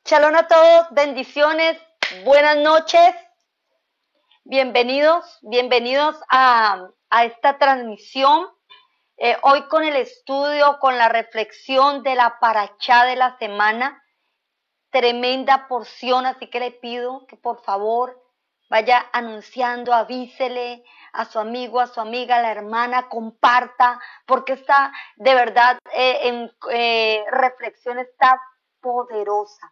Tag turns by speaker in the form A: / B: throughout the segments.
A: Shalom a todos, bendiciones, buenas noches, bienvenidos a esta transmisión. Hoy con el estudio, con la reflexión de la parachá de la semana, tremenda porción, así que le pido que por favor vaya anunciando, avísele a su amigo, a su amiga, a la hermana, comparta, porque esta de verdad reflexión está poderosa.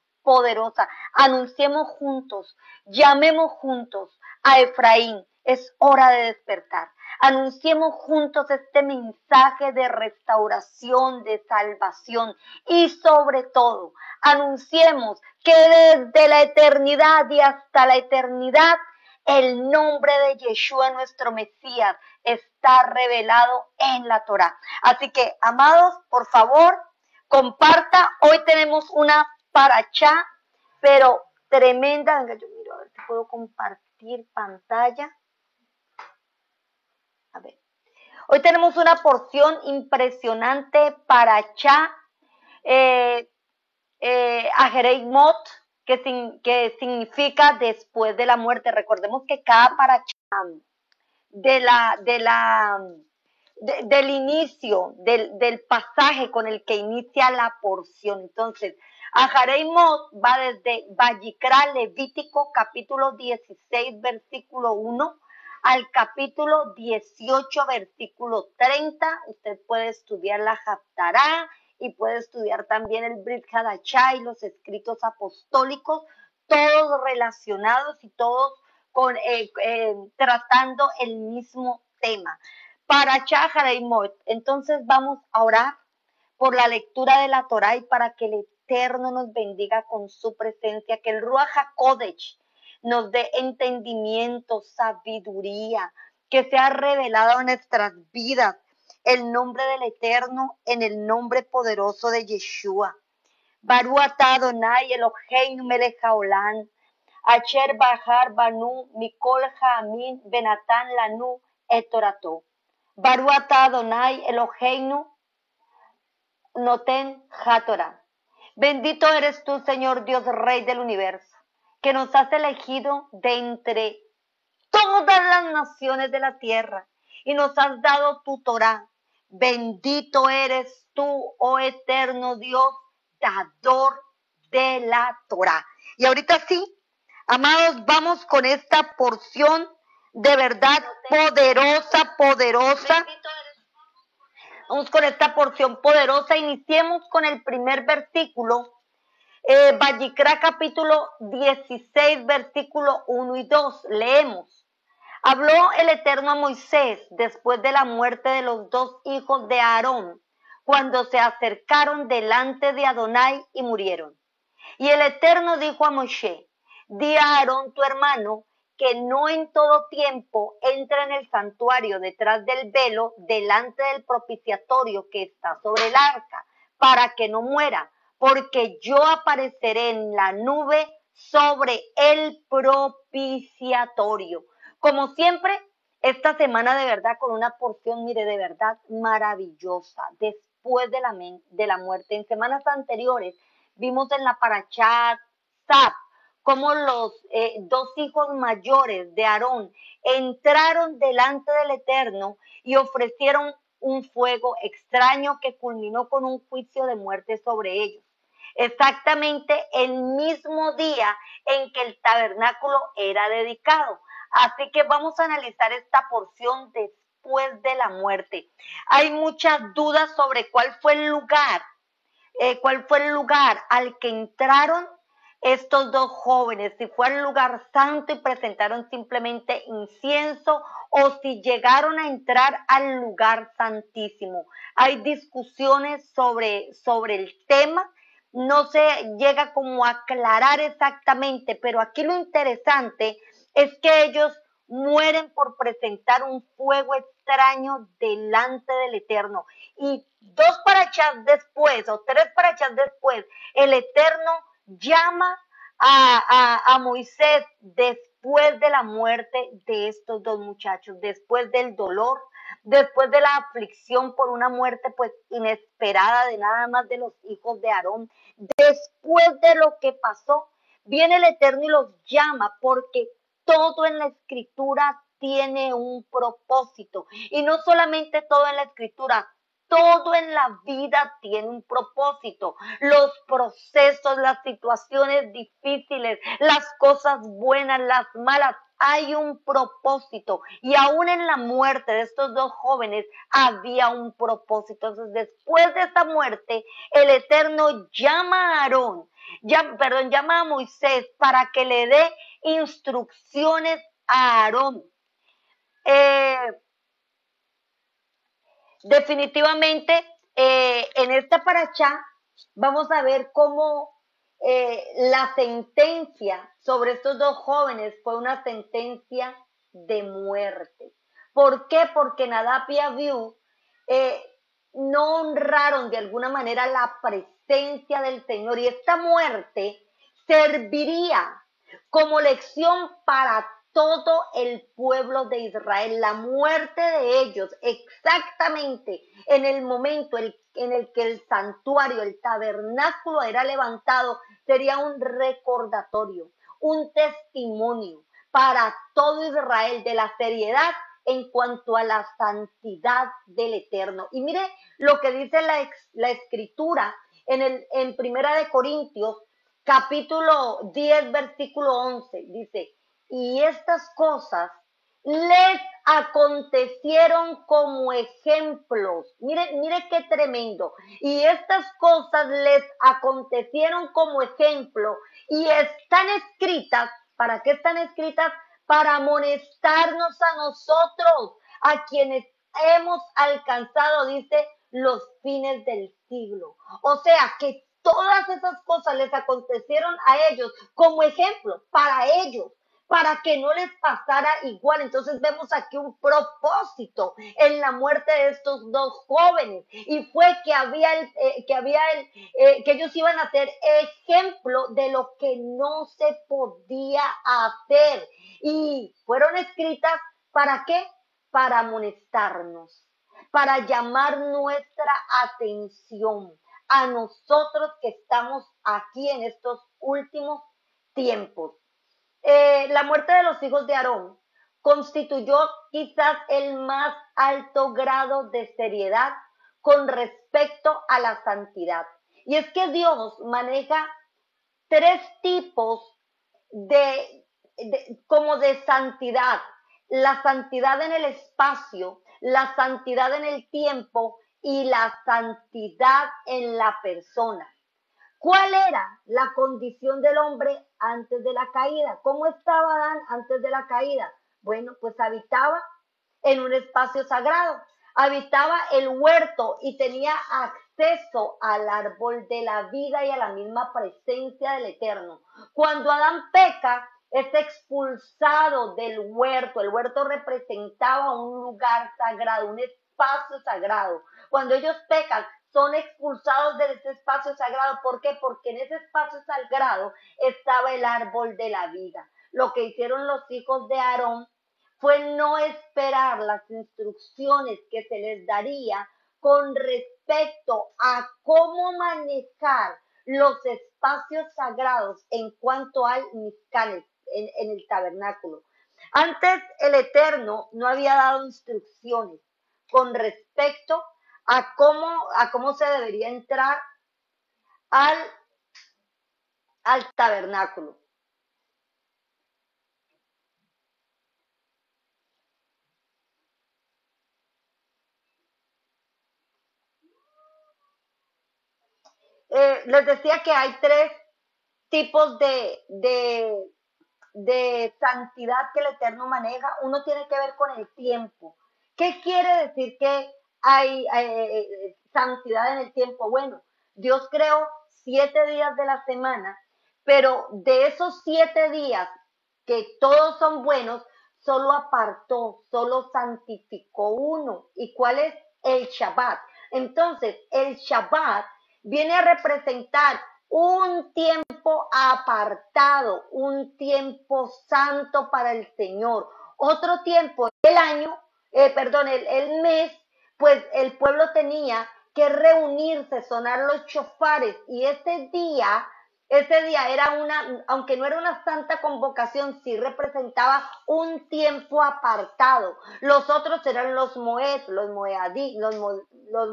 A: Anunciemos juntos, llamemos juntos a Efraín, es hora de despertar. Anunciemos juntos este mensaje de restauración, de salvación y sobre todo, anunciemos que desde la eternidad y hasta la eternidad el nombre de Yeshua, nuestro Mesías, está revelado en la Torá. Así que, amados, por favor, comparta. Hoy tenemos una parachá, pero tremenda. Venga, yo miro a ver si puedo compartir pantalla. A ver. Hoy tenemos una porción impresionante parachá, Ajerei Mot, que significa después de la muerte. Recordemos que cada parachá del inicio, del pasaje con el que inicia la porción. Entonces, Ajarei Mot va desde Vayikra, Levítico, capítulo 16, versículo 1, al capítulo 18, versículo 30. Usted puede estudiar la Haftará y puede estudiar también el Brit Hadashah y los escritos apostólicos, todos relacionados y todos tratando el mismo tema. Parachá Ajarei Mot. Entonces vamos a orar por la lectura de la Torá y para que el Eterno nos bendiga con su presencia, que el Ruach HaKodesh nos dé entendimiento, sabiduría, que sea revelado en nuestras vidas el nombre del Eterno en el nombre poderoso de Yeshua. Baruch atah Adonai Eloheinu melech haolam, Asher bahar banu mikol ha'amin benatan lanu et torato. Baruch atah Adonai Eloheinu noten haTorah. Bendito eres tú, Señor Dios, Rey del universo, que nos has elegido de entre todas las naciones de la tierra y nos has dado tu Torá. Bendito eres tú, oh eterno Dios, dador de la Torá. Y ahorita sí, amados, vamos con esta porción de verdad poderosa. Vamos con esta porción poderosa. Iniciemos con el primer versículo. Vayikra capítulo 16, versículo 1 y 2. Leemos. Habló el Eterno a Moisés después de la muerte de los dos hijos de Aarón, cuando se acercaron delante de Adonai y murieron. Y el Eterno dijo a Moshe, di a Aarón tu hermano, que no en todo tiempo entre en el santuario detrás del velo, delante del propiciatorio que está sobre el arca, para que no muera, porque yo apareceré en la nube sobre el propiciatorio. Como siempre, esta semana de verdad con una porción, mire, de verdad maravillosa, después de la muerte. En semanas anteriores vimos en la parachá Tzaf cómo los dos hijos mayores de Aarón entraron delante del Eterno y ofrecieron un fuego extraño que culminó con un juicio de muerte sobre ellos. Exactamente el mismo día en que el tabernáculo era dedicado. Así que vamos a analizar esta porción después de la muerte. Hay muchas dudas sobre cuál fue el lugar al que entraron estos dos jóvenes, si fue al lugar santo y presentaron simplemente incienso o si llegaron a entrar al lugar santísimo. Hay discusiones sobre el tema, no se llega como a aclarar exactamente, pero aquí lo interesante es que ellos mueren por presentar un fuego extraño delante del Eterno. Y dos parachás después, o tres parachás después, el Eterno llama a Moisés después de la muerte de estos dos muchachos, después del dolor, después de la aflicción por una muerte pues inesperada de nada más de los hijos de Aarón, después de lo que pasó, viene el Eterno y los llama porque todo en la Escritura tiene un propósito. Y no solamente todo en la Escritura, todo en la vida tiene un propósito. Los procesos, las situaciones difíciles, las cosas buenas, las malas, hay un propósito. Y aún en la muerte de estos dos jóvenes había un propósito. Entonces, después de esta muerte, el Eterno llama a Aarón, llama a Moisés para que le dé instrucciones a Aarón. Definitivamente, en esta paracha vamos a ver cómo la sentencia sobre estos dos jóvenes fue una sentencia de muerte. ¿Por qué? Porque Nadab y Abiú no honraron de alguna manera la presencia del Señor, y esta muerte serviría como lección para todo el pueblo de Israel. La muerte de ellos exactamente en el momento en el que el santuario, el tabernáculo era levantado, sería un recordatorio, un testimonio para todo Israel de la seriedad en cuanto a la santidad del Eterno. Y mire lo que dice la Escritura en Primera de Corintios, capítulo 10, versículo 11, dice: y estas cosas les acontecieron como ejemplos. Mire qué tremendo. Y estas cosas les acontecieron como ejemplo y están escritas. ¿Para qué están escritas? Para amonestarnos a nosotros, a quienes hemos alcanzado, dice, los fines del siglo. O sea que todas esas cosas les acontecieron a ellos como ejemplo para ellos, para que no les pasara igual. Entonces vemos aquí un propósito en la muerte de estos dos jóvenes, y fue que ellos iban a ser ejemplo de lo que no se podía hacer, y fueron escritas ¿para qué? Para amonestarnos, para llamar nuestra atención a nosotros que estamos aquí en estos últimos tiempos. La muerte de los hijos de Aarón constituyó quizás el más alto grado de seriedad con respecto a la santidad. Y es que Dios maneja tres tipos como de santidad: la santidad en el espacio, la santidad en el tiempo y la santidad en la persona. ¿Cuál era la condición del hombre antes de la caída? ¿Cómo estaba Adán antes de la caída? Bueno, pues habitaba en un espacio sagrado, habitaba el huerto y tenía acceso al árbol de la vida y a la misma presencia del Eterno. Cuando Adán peca, es expulsado del huerto. El huerto representaba un lugar sagrado, un espacio sagrado. Cuando ellos pecan, son expulsados de ese espacio sagrado. ¿Por qué? Porque en ese espacio sagrado estaba el árbol de la vida. Lo que hicieron los hijos de Aarón fue no esperar las instrucciones que se les daría con respecto a cómo manejar los espacios sagrados en cuanto al Mizcanes, en el tabernáculo. Antes el Eterno no había dado instrucciones con respecto a cómo se debería entrar al, al tabernáculo. Les decía que hay tres tipos de santidad que el Eterno maneja. Uno tiene que ver con el tiempo. ¿Qué quiere decir que hay santidad en el tiempo? Bueno, Dios creó 7 días de la semana, pero de esos 7 días, que todos son buenos, solo apartó, solo santificó uno. ¿Y cuál es? El Shabbat. Entonces, el Shabbat viene a representar un tiempo apartado, un tiempo santo para el Señor. Otro tiempo del año perdón, el mes, pues el pueblo tenía que reunirse, sonar los chofares, y ese día era aunque no era una santa convocación, sí representaba un tiempo apartado. Los otros eran los Moed, los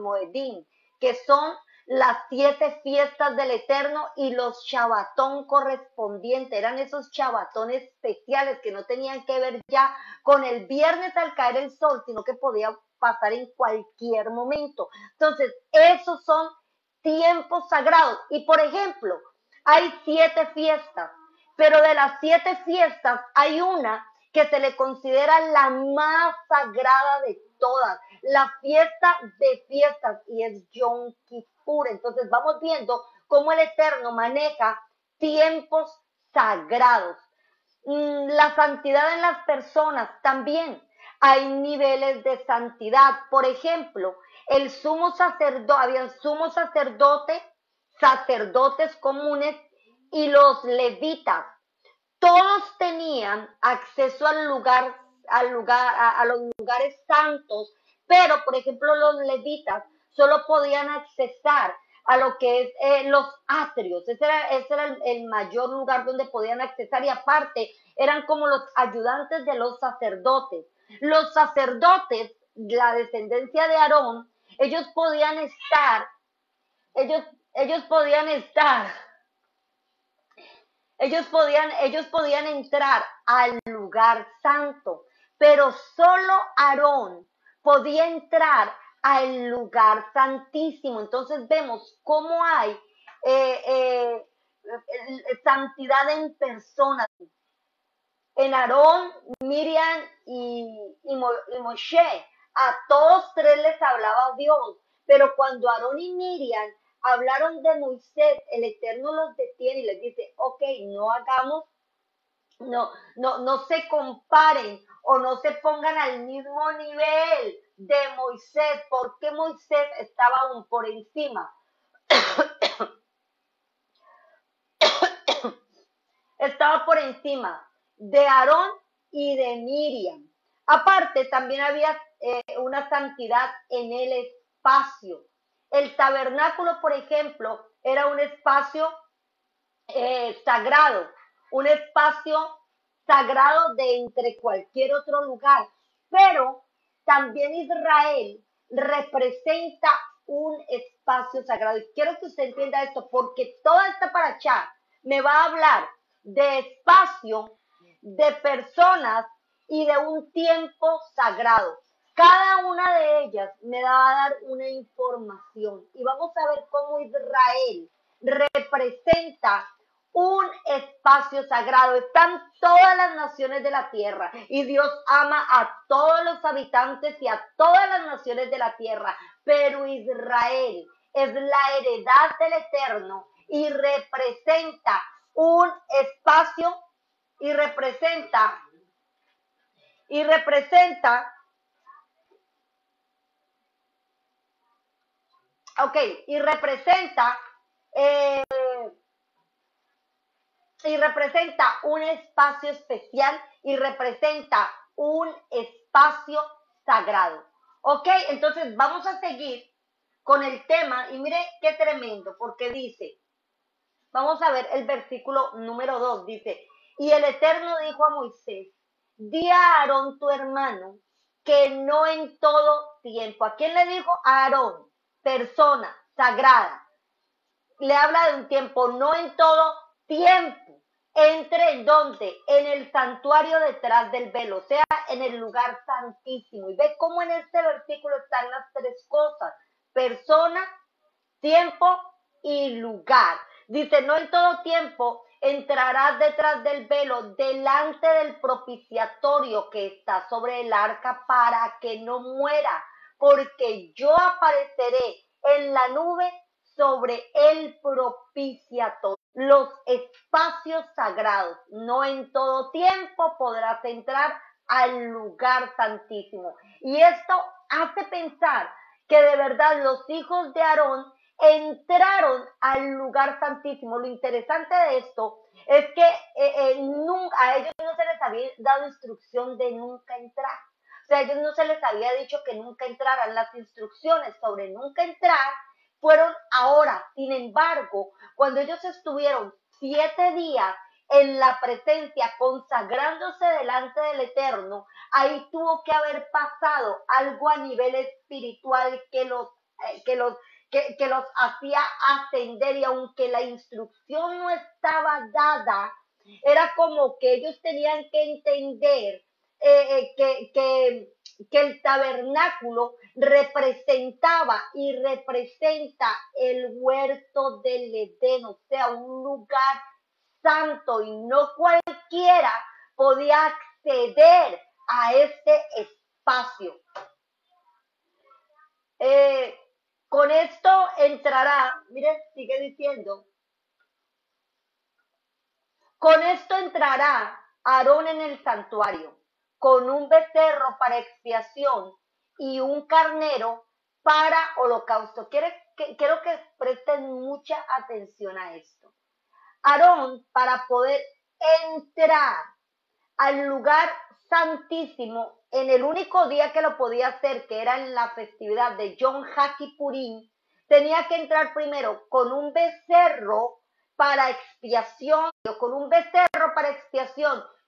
A: Moedim, que son las 7 fiestas del Eterno, y los Shabbatón correspondientes. Eran esos Shabbatón especiales que no tenían que ver ya con el viernes al caer el sol, sino que podía pasar en cualquier momento. Entonces, esos son tiempos sagrados. Y por ejemplo, hay 7 fiestas, pero de las 7 fiestas hay una que se le considera la más sagrada de todas, la fiesta de fiestas, y es Yom Kippur. Entonces vamos viendo cómo el Eterno maneja tiempos sagrados. La santidad en las personas también. Hay niveles de santidad. Por ejemplo, el sumo sacerdote, había sacerdotes comunes y los levitas. Todos tenían acceso a los lugares santos, pero por ejemplo los levitas solo podían accesar a lo que es los atrios. Ese era el mayor lugar donde podían accesar, y aparte eran como los ayudantes de los sacerdotes. Los sacerdotes, la descendencia de Aarón, ellos podían estar, ellos, ellos podían estar ellos podían entrar al lugar santo, pero solo Aarón podía entrar al lugar santísimo. Entonces vemos cómo hay eh, eh, santidad en personas. En Aarón, Miriam y Moshe, a todos tres les hablaba Dios, pero cuando Aarón y Miriam hablaron de Moisés, el Eterno los detiene y les dice, ok, no se comparen o no se pongan al mismo nivel de Moisés, porque Moisés estaba aún por encima. Estaba por encima de Aarón y de Miriam. Aparte, también había una santidad en el espacio. El tabernáculo, por ejemplo, era un espacio sagrado, un espacio sagrado de entre cualquier otro lugar, pero también Israel representa un espacio sagrado. Y quiero que usted entienda esto, porque toda esta paracha me va a hablar de espacio, de personas y de un tiempo sagrado. Cada una de ellas me va a dar una información, y vamos a ver cómo Israel representa un espacio sagrado. Están todas las naciones de la tierra, y Dios ama a todos los habitantes y a todas las naciones de la tierra, pero Israel es la heredad del Eterno y representa un espacio y representa ok, y representa eh, un espacio especial, y representa un espacio sagrado. Ok, entonces vamos a seguir con el tema, y mire qué tremendo, porque dice, vamos a ver el versículo número 2, dice, y el Eterno dijo a Moisés, di a Aarón tu hermano, que no en todo tiempo. ¿A quién le dijo? A Aarón, persona sagrada. Le habla de un tiempo, no en todo tiempo. Entre en donde, en el santuario detrás del velo, o sea, en el lugar santísimo. Y ve cómo en este versículo están las 3 cosas: persona, tiempo y lugar. Dice, no en todo tiempo entrarás detrás del velo, delante del propiciatorio que está sobre el arca, para que no muera, porque yo apareceré en la nube sobre el propiciatorio. Los espacios sagrados, no en todo tiempo podrás entrar al lugar santísimo. Y esto hace pensar que de verdad los hijos de Aarón entraron al lugar santísimo. Lo interesante de esto es que a ellos no se les había dado instrucción de nunca entrar. O sea, a ellos no se les había dicho que nunca entraran. Las instrucciones sobre nunca entrar fueron ahora. Sin embargo, cuando ellos estuvieron 7 días en la presencia, consagrándose delante del Eterno, ahí tuvo que haber pasado algo a nivel espiritual que los hacía ascender, y aunque la instrucción no estaba dada, era como que ellos tenían que entender que el tabernáculo representaba y representa el huerto del Edén, o sea, un lugar santo, y no cualquiera podía acceder a este espacio. Con esto entrará, miren, sigue diciendo, con esto entrará Aarón en el santuario, con un becerro para expiación y un carnero para holocausto. Quiero que presten mucha atención a esto. Aarón, para poder entrar al lugar santísimo en el único día que lo podía hacer, que era en la festividad de Yom HaKippurim, tenía que entrar primero con un becerro para expiación,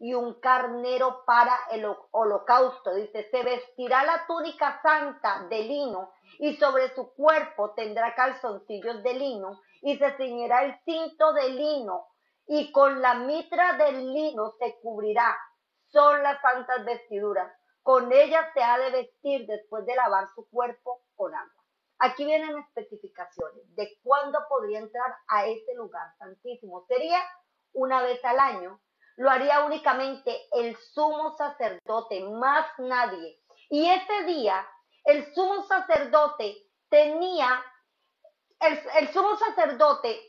A: y un carnero para el holocausto. Dice, se vestirá la túnica santa de lino y sobre su cuerpo tendrá calzoncillos de lino y se ceñirá el cinto de lino y con la mitra del lino se cubrirá. Son las santas vestiduras. Con ellas se ha de vestir después de lavar su cuerpo con agua. Aquí vienen especificaciones de cuándo podría entrar a ese lugar santísimo. Sería una vez al año. Lo haría únicamente el sumo sacerdote, más nadie. Y ese día el sumo sacerdote tenía, el sumo sacerdote,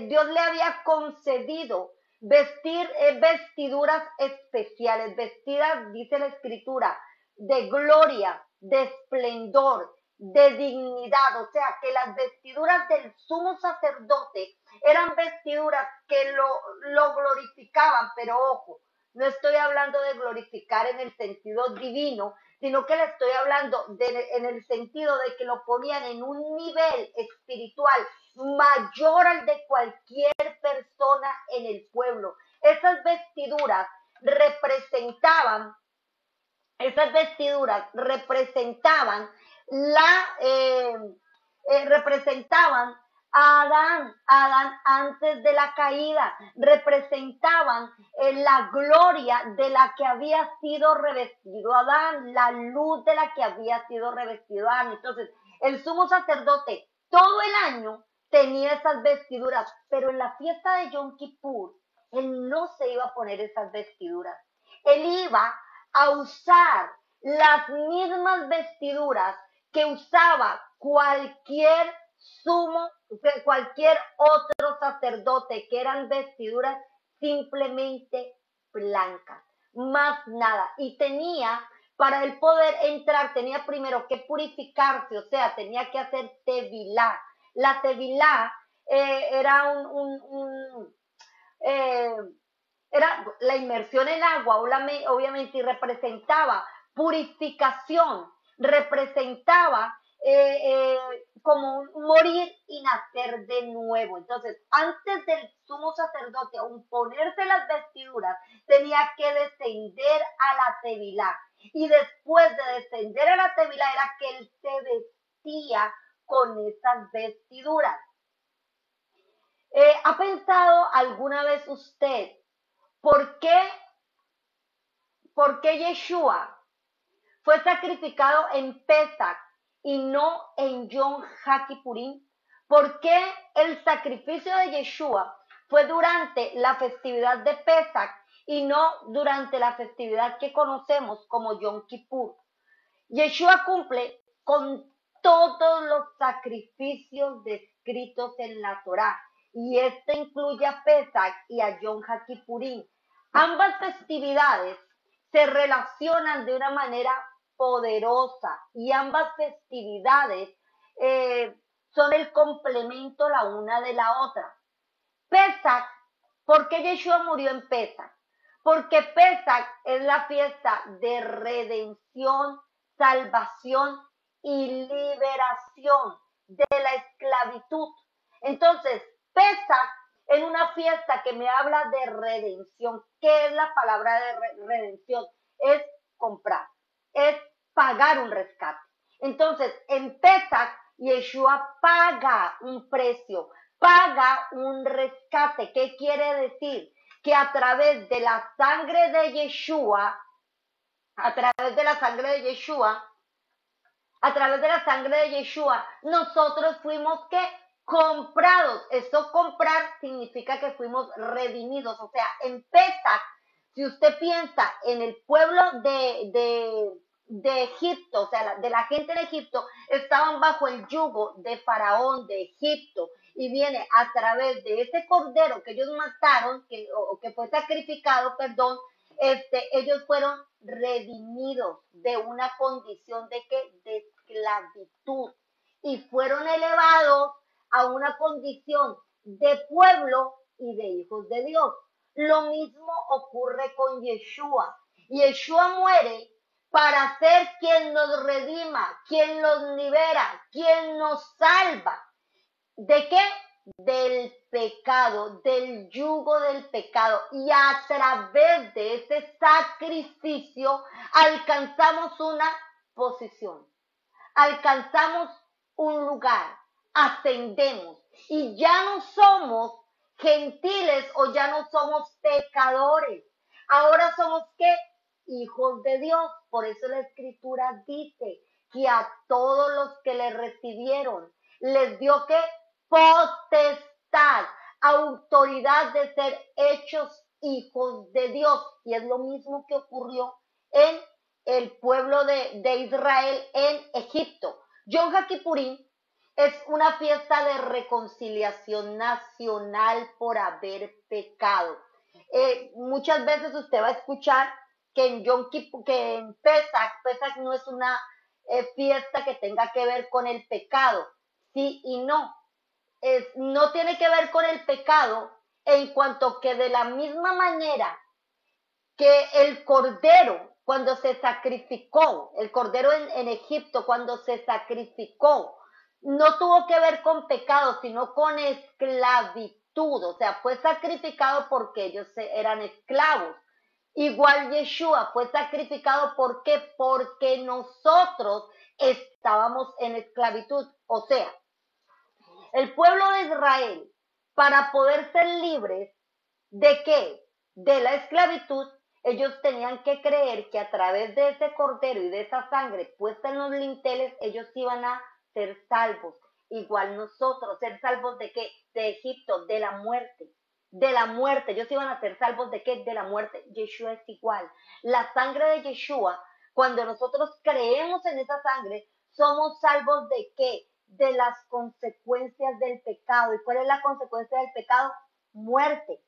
A: Dios le había concedido vestir vestiduras especiales, vestidas, dice la escritura, de gloria, de esplendor, de dignidad. O sea, que las vestiduras del sumo sacerdote eran vestiduras que lo glorificaban, pero ojo, no estoy hablando de glorificar en el sentido divino, sino que le estoy hablando en el sentido de que lo ponían en un nivel espiritual mayor al de cualquier persona en el pueblo. Esas vestiduras representaban representaban a Adán antes de la caída, representaban la gloria de la que había sido revestido Adán, la luz de la que había sido revestido Adán. Entonces, el sumo sacerdote todo el año tenía esas vestiduras, pero en la fiesta de Yom Kippur, él no se iba a poner esas vestiduras. Él iba a usar las mismas vestiduras que usaba cualquier otro sacerdote, que eran vestiduras simplemente blancas, más nada. Y para él poder entrar, tenía primero que purificarse, o sea, tenía que hacer tevilá. La tevilá era era la inmersión en agua, obviamente, y representaba purificación, representaba como un morir y nacer de nuevo. Entonces, antes del sumo sacerdote aún ponerse las vestiduras, tenía que descender a la tevilá, y después de descender a la tevilá era que él se vestía con esas vestiduras. ¿Ha pensado alguna vez usted por qué Yeshua fue sacrificado en Pesach y no en Yom HaKippurim? ¿Por qué el sacrificio de Yeshua fue durante la festividad de Pesach y no durante la festividad que conocemos como Yom Kippur? Yeshua cumple con todos los sacrificios descritos en la Torá, y este incluye a Pesach y a Yom HaKippurim. Ambas festividades se relacionan de una manera poderosa, y ambas festividades son el complemento la una de la otra. Pesach, ¿por qué Yeshua murió en Pesach? Porque Pesach es la fiesta de redención salvación y liberación de la esclavitud. Entonces, Pesaj en una fiesta que me habla de redención. ¿Qué es la palabra de redención? Es comprar, es pagar un rescate. Entonces, en Pesaj, Yeshua paga un precio, paga un rescate. ¿Qué quiere decir? Que a través de la sangre de Yeshua, a través de la sangre de Yeshua, a través de la sangre de Yeshua, nosotros fuimos ¿qué? Comprados. Eso comprar significa que fuimos redimidos. O sea, en Pesach, si usted piensa en el pueblo de Egipto, o sea, de la gente de Egipto, estaban bajo el yugo de Faraón de Egipto. Y viene a través de ese cordero que ellos mataron, o que fue sacrificado, perdón, ellos fueron redimidos de una condición de esclavitud y fueron elevados a una condición de pueblo y de hijos de Dios. Lo mismo ocurre con Yeshua. Yeshua muere para ser quien nos redima, quien nos libera, quien nos salva. ¿De qué? Del pecado, del yugo del pecado. Y a través de ese sacrificio alcanzamos una posición, alcanzamos un lugar, ascendemos y ya no somos gentiles o ya no somos pecadores. Ahora somos ¿qué? Hijos de Dios. Por eso la Escritura dice que a todos los que le recibieron les dio ¿qué? Potestad, autoridad de ser hechos hijos de Dios. Y es lo mismo que ocurrió en el pueblo de Israel en Egipto. Yom HaKippurim es una fiesta de reconciliación nacional por haber pecado. Muchas veces usted va a escuchar que en Yom Kippur, que en Pesach no es una fiesta que tenga que ver con el pecado. Sí y no. No tiene que ver con el pecado en cuanto que de la misma manera que el cordero cuando se sacrificó, el cordero en Egipto cuando se sacrificó, no tuvo que ver con pecado, sino con esclavitud, o sea, fue sacrificado porque ellos eran esclavos. Igual Yeshua fue sacrificado, ¿por qué? Porque nosotros estábamos en esclavitud, o sea, el pueblo de Israel, para poder ser libres, ¿de qué? De la esclavitud, ellos tenían que creer que a través de ese cordero y de esa sangre puesta en los linteles, ellos iban a ser salvos. Igual nosotros, ser salvos ¿de qué? De Egipto, de la muerte. De la muerte, ellos iban a ser salvos ¿de qué? De la muerte. Yeshua es igual. La sangre de Yeshua, cuando nosotros creemos en esa sangre, somos salvos ¿de qué? De las consecuencias del pecado. ¿Y cuál es la consecuencia del pecado? Muerte.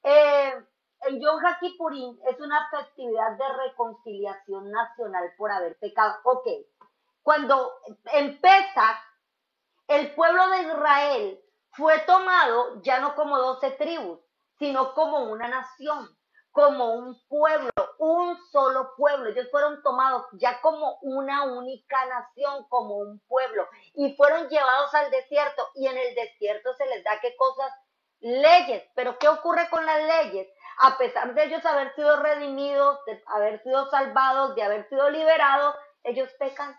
A: El Yom HaKippurim es una festividad de reconciliación nacional por haber pecado. Ok, cuando empieza el pueblo de Israel fue tomado ya no como 12 tribus, sino como una nación, como un pueblo, un solo pueblo. Ellos fueron tomados ya como una única nación, como un pueblo, y fueron llevados al desierto, y en el desierto se les da ¿qué cosas? Leyes. Pero ¿qué ocurre con las leyes? A pesar de ellos haber sido redimidos, de haber sido salvados, de haber sido liberados, ellos pecan.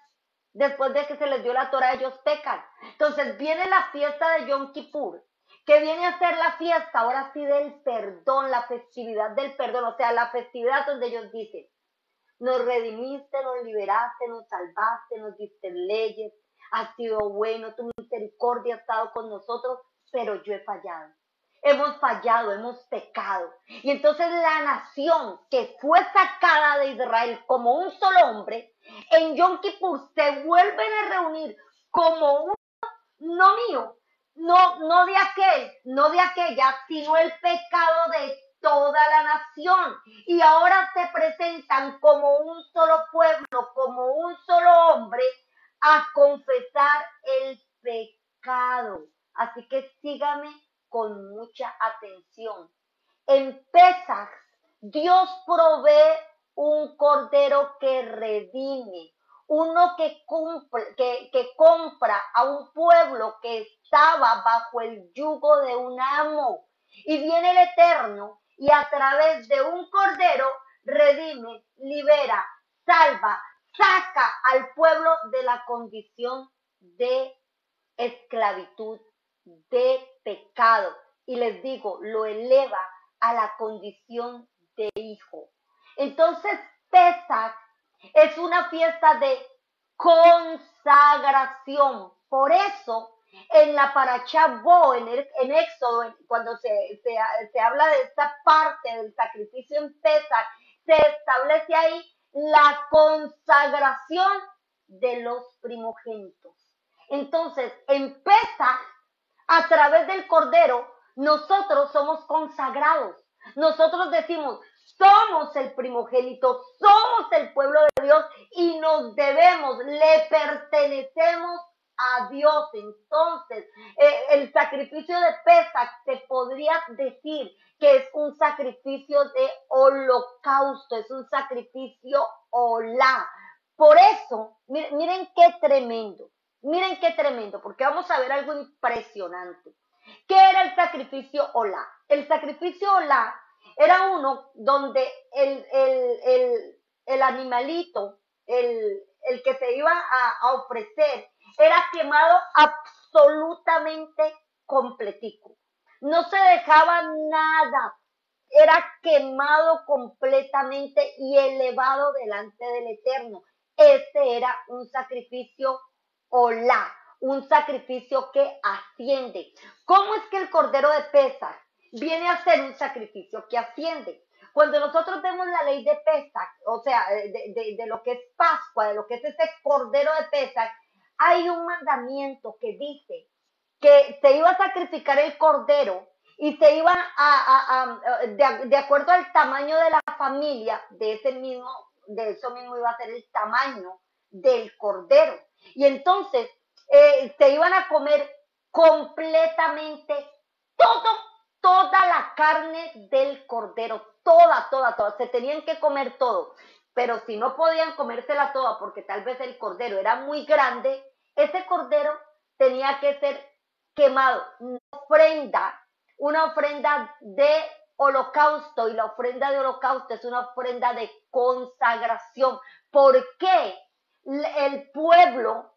A: Después de que se les dio la Torah, ellos pecan. Entonces viene la fiesta de Yom Kippur, que viene a ser la fiesta, ahora sí, del perdón, la festividad del perdón, o sea, la festividad donde ellos dicen, nos redimiste, nos liberaste, nos salvaste, nos diste leyes, has sido bueno, tu misericordia ha estado con nosotros, pero yo he fallado. Hemos fallado, hemos pecado. Y entonces la nación que fue sacada de Israel como un solo hombre, en Yom Kippur se vuelven a reunir como uno, no mío, no de aquel, no de aquella, sino el pecado de toda la nación. Y ahora se presentan como un solo pueblo, como un solo hombre, a confesar el pecado. Así que sígame con mucha atención. En Pesaj, Dios provee un cordero que redime, uno que compra a un pueblo que estaba bajo el yugo de un amo. Y viene el Eterno y a través de un cordero redime, libera, salva, saca al pueblo de la condición de esclavitud, de pecado. Y les digo, lo eleva a la condición de hijo. Entonces, Pesach es una fiesta de consagración. Por eso, en la Parashá Bo, en Éxodo, cuando se habla de esta parte del sacrificio en Pesach, se establece ahí la consagración de los primogénitos. Entonces, en Pesach, a través del Cordero, nosotros somos consagrados. Nosotros decimos, somos el primogénito, somos el pueblo de Dios y nos debemos, le pertenecemos a Dios. Entonces, el sacrificio de Pesach se podría decir que es un sacrificio de holocausto, es un sacrificio olá. Por eso, miren qué tremendo. Miren qué tremendo, porque vamos a ver algo impresionante. ¿Qué era el sacrificio olá? El sacrificio olá era uno donde el animalito, el que se iba a ofrecer, era quemado absolutamente completico. No se dejaba nada, era quemado completamente y elevado delante del Eterno. Este era un sacrificio olá, un sacrificio que asciende. ¿Cómo es que el Cordero de Pesach viene a ser un sacrificio que asciende? Cuando nosotros vemos la ley de Pesach, o sea, de lo que es Pascua, de lo que es ese Cordero de Pesach, hay un mandamiento que dice que se iba a sacrificar el Cordero y se iba de acuerdo al tamaño de la familia, de eso mismo iba a ser el tamaño del Cordero. Y entonces se iban a comer completamente toda la carne del cordero, toda, se tenían que comer todo, pero si no podían comérsela toda porque tal vez el cordero era muy grande, ese cordero tenía que ser quemado, una ofrenda de holocausto, y la ofrenda de holocausto es una ofrenda de consagración. ¿Por qué el pueblo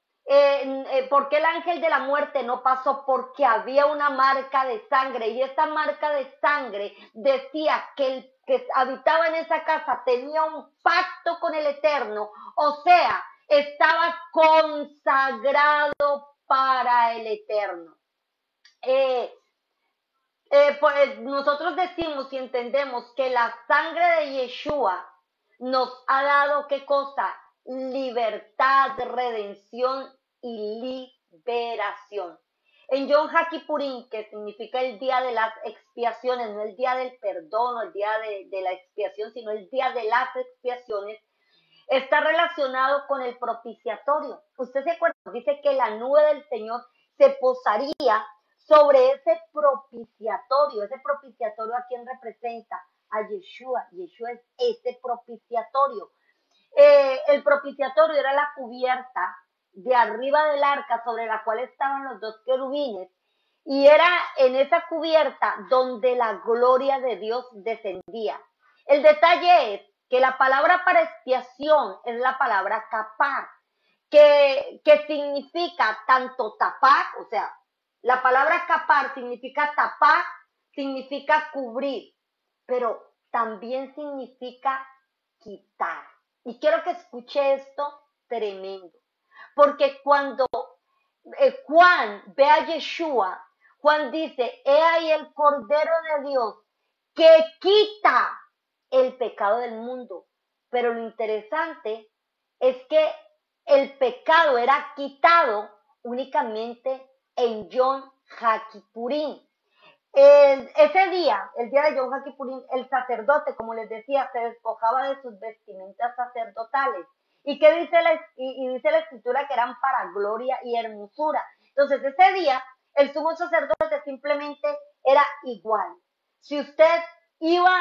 A: ¿por qué el ángel de la muerte no pasó? Porque había una marca de sangre, y esa marca de sangre decía que el que habitaba en esa casa tenía un pacto con el Eterno, o sea, estaba consagrado para el Eterno. Pues nosotros decimos y entendemos que la sangre de Yeshua nos ha dado, ¿qué cosa? Libertad, redención y liberación. En Yom HaKippurim, que significa el día de las expiaciones, no el día del perdón o el día de la expiación, sino el día de las expiaciones, está relacionado con el propiciatorio. Usted se acuerda, dice que la nube del Señor se posaría sobre ese propiciatorio. Ese propiciatorio, ¿a quién representa? A Yeshua. Yeshua es ese propiciatorio. El propiciatorio era la cubierta de arriba del arca sobre la cual estaban los dos querubines, y era en esa cubierta donde la gloria de Dios descendía. El detalle es que la palabra para expiación es la palabra capar, que significa tanto tapar, o sea, la palabra capar significa tapar, significa cubrir, pero también significa quitar. Y quiero que escuche esto tremendo, porque cuando Juan ve a Yeshua, Juan dice, he ahí el Cordero de Dios que quita el pecado del mundo. Pero lo interesante es que el pecado era quitado únicamente en Yom HaKippurim. Ese día, el día de Yom HaKippurim, el sacerdote, como les decía, se despojaba de sus vestimentas sacerdotales. ¿Y qué dice dice la escritura? Que eran para gloria y hermosura. Entonces, ese día, el sumo sacerdote simplemente era igual. Si usted iba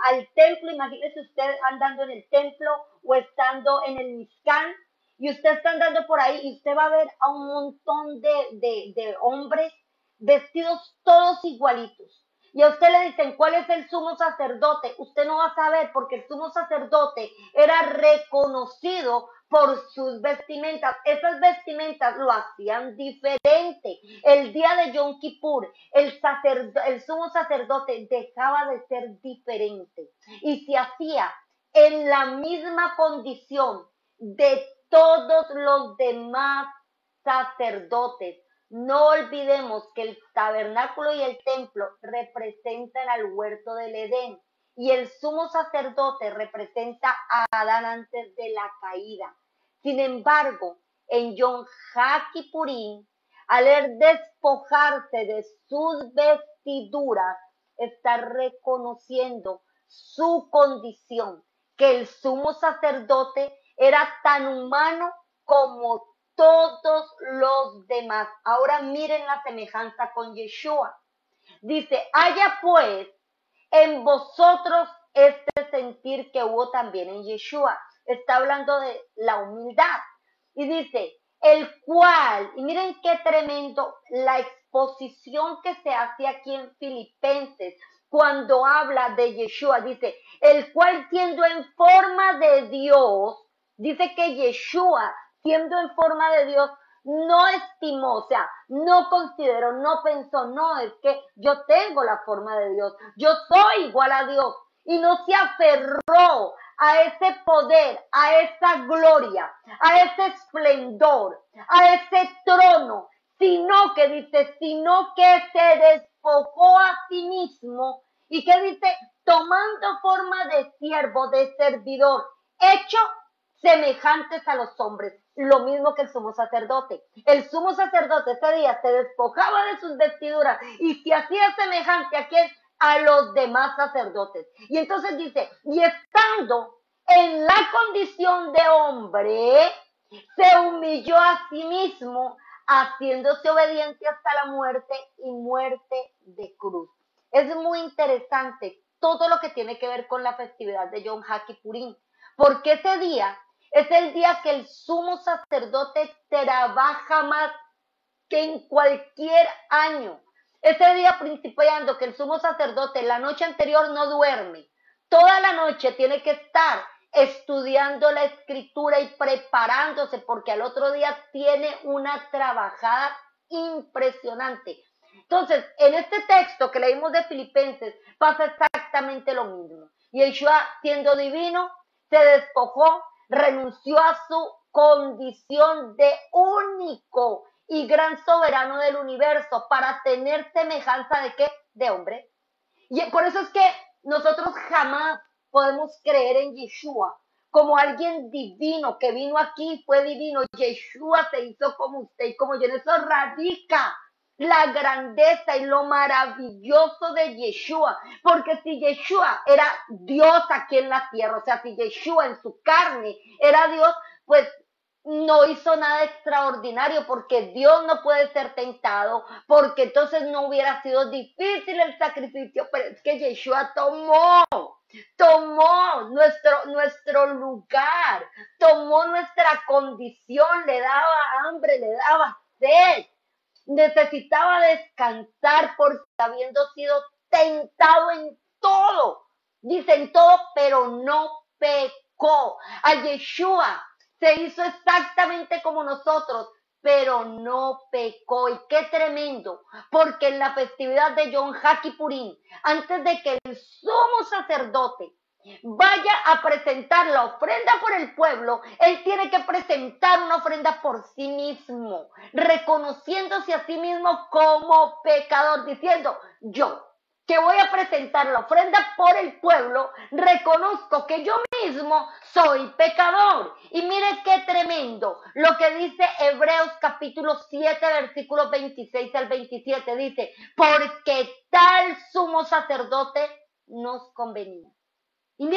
A: al templo, imagínese usted andando en el templo o estando en el Mizcán, y usted está andando por ahí y usted va a ver a un montón de hombres vestidos todos igualitos. Y a usted le dicen, ¿cuál es el sumo sacerdote? Usted no va a saber porque el sumo sacerdote era reconocido por sus vestimentas. Esas vestimentas lo hacían diferente. El día de Yom Kippur, el sumo sacerdote dejaba de ser diferente y se hacía en la misma condición de todos los demás sacerdotes. No olvidemos que el tabernáculo y el templo representan al huerto del Edén y el sumo sacerdote representa a Adán antes de la caída. Sin embargo, en Yom HaKippurim, al despojarse de sus vestiduras, está reconociendo su condición, que el sumo sacerdote era tan humano como todos los demás. Ahora miren la semejanza con Yeshua. Dice, haya pues en vosotros este sentir que hubo también en Yeshua. Está hablando de la humildad. Y dice, el cual, y miren qué tremendo la exposición que se hace aquí en Filipenses cuando habla de Yeshua. Dice, el cual siendo en forma de Dios, dice que Yeshua siendo en forma de Dios no estimó, o sea, no consideró, no pensó, no, es que yo tengo la forma de Dios, yo soy igual a Dios, y no se aferró a ese poder, a esa gloria, a ese esplendor, a ese trono, sino que se despojó a sí mismo, y que dice, tomando forma de siervo, de servidor, hecho semejantes a los hombres, lo mismo que el sumo sacerdote. El sumo sacerdote ese día se despojaba de sus vestiduras y se hacía semejante a los demás sacerdotes. Y entonces dice, y estando en la condición de hombre, se humilló a sí mismo, haciéndose obediente hasta la muerte y muerte de cruz. Es muy interesante todo lo que tiene que ver con la festividad de Yom HaKippurim, porque ese día es el día que el sumo sacerdote trabaja más que en cualquier año. Ese día principiando que el sumo sacerdote la noche anterior no duerme. Toda la noche tiene que estar estudiando la escritura y preparándose porque al otro día tiene una trabajada impresionante. Entonces, en este texto que leímos de Filipenses pasa exactamente lo mismo. Yeshua, siendo divino, se despojó, renunció a su condición de único y gran soberano del universo para tener semejanza de qué? De hombre. Y por eso es que nosotros jamás podemos creer en Yeshua como alguien divino que vino aquí, fue divino. Yeshua se hizo como usted y como yo. En eso radica la grandeza y lo maravilloso de Yeshua, porque si Yeshua era Dios aquí en la tierra, o sea, si Yeshua en su carne era Dios, pues no hizo nada extraordinario, porque Dios no puede ser tentado, porque entonces no hubiera sido difícil el sacrificio, pero es que Yeshua tomó nuestro lugar, tomó nuestra condición, le daba hambre, le daba sed, necesitaba descansar porque habiendo sido tentado en todo, dice en todo, pero no pecó. A Yeshua se hizo exactamente como nosotros, pero no pecó. Y qué tremendo, porque en la festividad de Yom HaKippurim, antes de que el sumo sacerdote vaya a presentar la ofrenda por el pueblo, él tiene que presentar una ofrenda por sí mismo, reconociéndose a sí mismo como pecador, diciendo, yo que voy a presentar la ofrenda por el pueblo, reconozco que yo mismo soy pecador. Y mire qué tremendo lo que dice Hebreos capítulo 7, versículos 26 al 27, dice, porque tal sumo sacerdote nos convenía. Y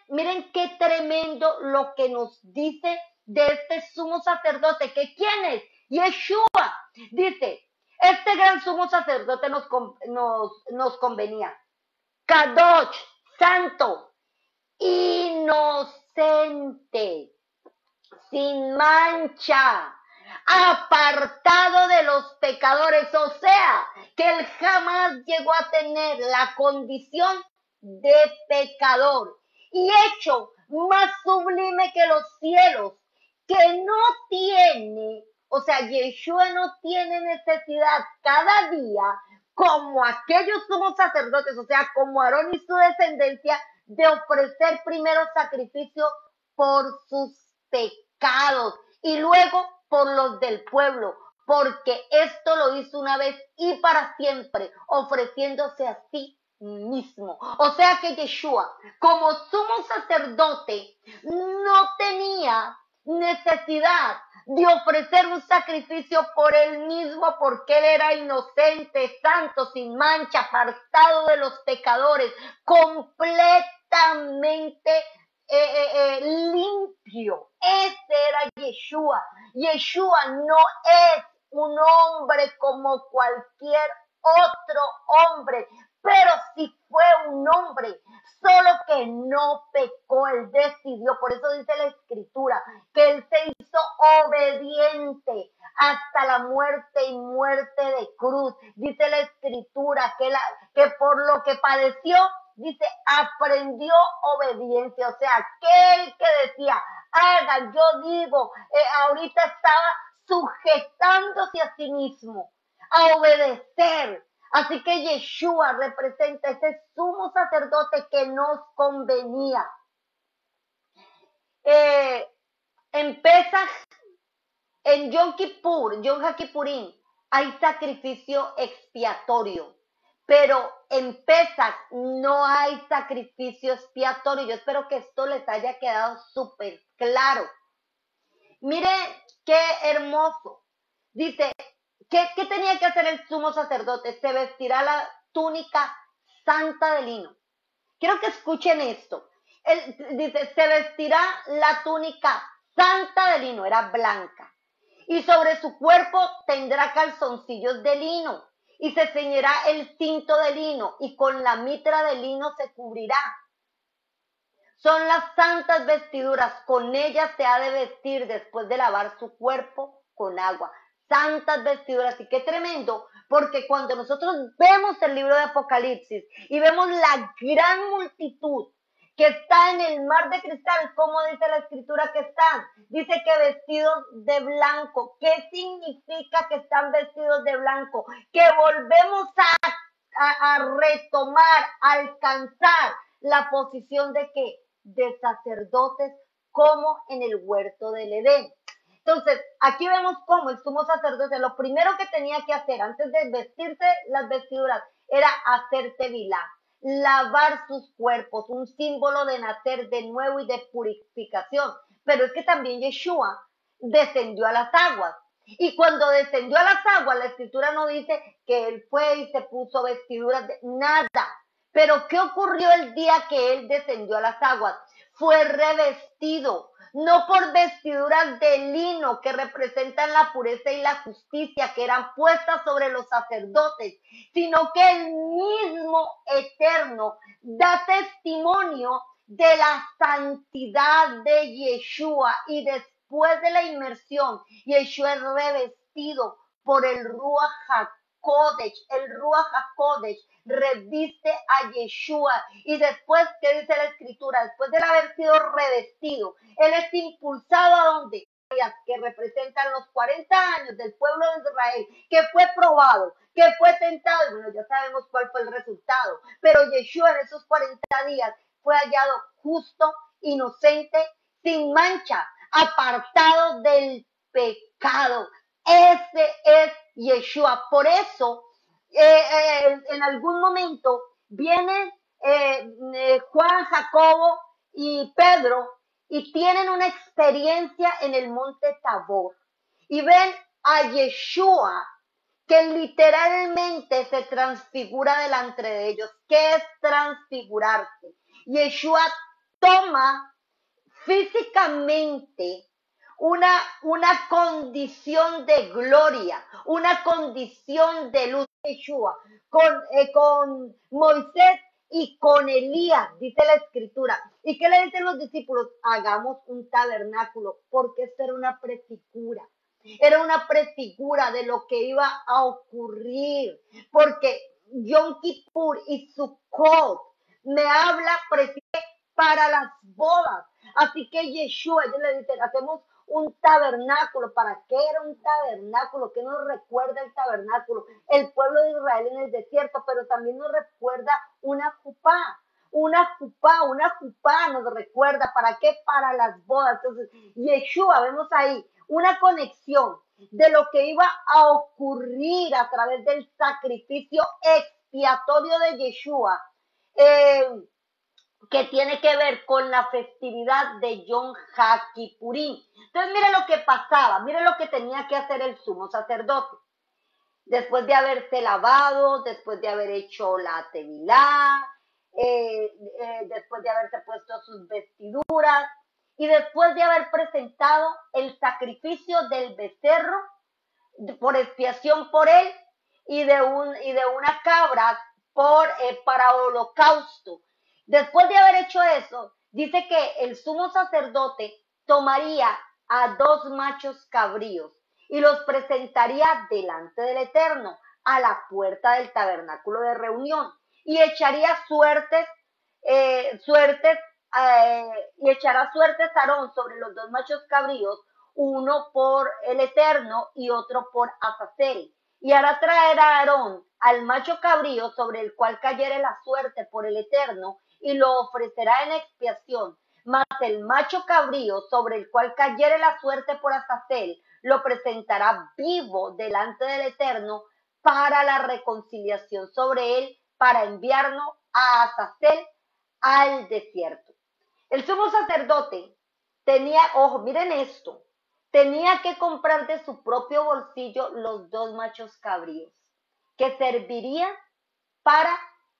A: miren qué tremendo lo que nos dice de este sumo sacerdote, que ¿quién es? Yeshua. Dice, este gran sumo sacerdote nos convenía. Kadosh, santo, inocente, sin mancha, apartado de los pecadores, o sea, que él jamás llegó a tener la condición de pecador y hecho más sublime que los cielos, que no tiene, o sea, Yeshua no tiene necesidad cada día como aquellos sumos sacerdotes, o sea, como Aarón y su descendencia, de ofrecer primero sacrificio por sus pecados y luego por los del pueblo, porque esto lo hizo una vez y para siempre, ofreciéndose a sí mismo. O sea que Yeshua, como sumo sacerdote, no tenía necesidad de ofrecer un sacrificio por él mismo, porque él era inocente, santo, sin mancha, apartado de los pecadores, completamente limpio. Ese era Yeshua. Yeshua no es un hombre como cualquier otro hombre, pero sí fue un hombre, solo que no pecó, él decidió. Por eso dice la escritura que él se hizo obediente hasta la muerte y muerte de cruz. Dice la escritura que por lo que padeció, dice, aprendió obediencia. O sea, aquel que decía, haga, yo digo, ahorita estaba sujetándose a sí mismo, a obedecer. Así que Yeshua representa ese sumo sacerdote que nos convenía. En Pesaj, en Yom Kippur, Yom HaKippurim, hay sacrificio expiatorio. Pero en Pesaj no hay sacrificio expiatorio. Yo espero que esto les haya quedado súper claro. Mire qué hermoso. Dice, ¿qué tenía que hacer el sumo sacerdote? Se vestirá la túnica santa de lino. Quiero que escuchen esto. Él dice, se vestirá la túnica santa de lino, era blanca. Y sobre su cuerpo tendrá calzoncillos de lino. Y se ceñirá el cinto de lino, y con la mitra de lino se cubrirá. Son las santas vestiduras, con ellas se ha de vestir después de lavar su cuerpo con agua. Santas vestiduras, y qué tremendo, porque cuando nosotros vemos el libro de Apocalipsis y vemos la gran multitud que está en el mar de cristal, ¿cómo dice la escritura que están? Dice que vestidos de blanco. ¿Qué significa que están vestidos de blanco? Que volvemos a retomar, a alcanzar la posición de ¿qué? De sacerdotes como en el huerto del Edén. Entonces, aquí vemos cómo el sumo sacerdote, lo primero que tenía que hacer antes de vestirse las vestiduras era hacer tevilá, lavar sus cuerpos, un símbolo de nacer de nuevo y de purificación. Pero es que también Yeshua descendió a las aguas. Y cuando descendió a las aguas, la escritura no dice que él fue y se puso vestiduras de nada. Pero ¿qué ocurrió el día que él descendió a las aguas? Fue revestido, no por vestiduras de lino que representan la pureza y la justicia que eran puestas sobre los sacerdotes, sino que el mismo Eterno da testimonio de la santidad de Yeshua, y después de la inmersión, Yeshua es revestido por el Ruach HaKodesh. El Ruach HaKodesh reviste a Yeshua, y después, ¿qué dice la escritura? Después de haber sido revestido, él es impulsado ¿a dónde? Que representan los 40 años del pueblo de Israel, que fue probado, que fue tentado, y bueno, ya sabemos cuál fue el resultado, pero Yeshua en esos 40 días fue hallado justo, inocente, sin mancha, apartado del pecado. Ese es Yeshua. Por eso, en algún momento vienen Juan, Jacobo y Pedro y tienen una experiencia en el monte Tabor y ven a Yeshua que literalmente se transfigura delante de ellos. ¿Qué es transfigurarse? Yeshua toma físicamente una condición de gloria, una condición de luz. Yeshua con Moisés y con Elías, dice la escritura. ¿Y qué le dicen los discípulos? Hagamos un tabernáculo, porque esto era una prefigura. Era una prefigura de lo que iba a ocurrir, porque Yom Kippur y Sukkot me habla para las bodas. Así que Yeshua, ellos le dicen, hacemos un tabernáculo. ¿Para qué era un tabernáculo? ¿Qué nos recuerda el tabernáculo? El pueblo de Israel en el desierto, pero también nos recuerda una jupá. Una jupá nos recuerda. ¿Para qué? Para las bodas. Entonces, Yeshua, vemos ahí una conexión de lo que iba a ocurrir a través del sacrificio expiatorio de Yeshua. Que tiene que ver con la festividad de Yom HaKippurim. Entonces, mire lo que pasaba, mire lo que tenía que hacer el sumo sacerdote. Después de haberse lavado, después de haber hecho la tevilá, después de haberse puesto sus vestiduras y después de haber presentado el sacrificio del becerro por expiación por él y de una cabra para holocausto. Después de haber hecho eso, dice que el sumo sacerdote tomaría a 2 machos cabríos y los presentaría delante del Eterno a la puerta del tabernáculo de reunión y echaría suertes y echará suertes Aarón sobre los 2 machos cabríos, uno por el Eterno y otro por Azazel. Y hará traer a Aarón al macho cabrío sobre el cual cayere la suerte por el Eterno y lo ofrecerá en expiación. Mas el macho cabrío sobre el cual cayere la suerte por Azazel lo presentará vivo delante del Eterno para la reconciliación sobre él, para enviarnos a Azazel al desierto. El sumo sacerdote tenía, ojo, miren esto, tenía que comprar de su propio bolsillo los 2 machos cabríos, que servirían para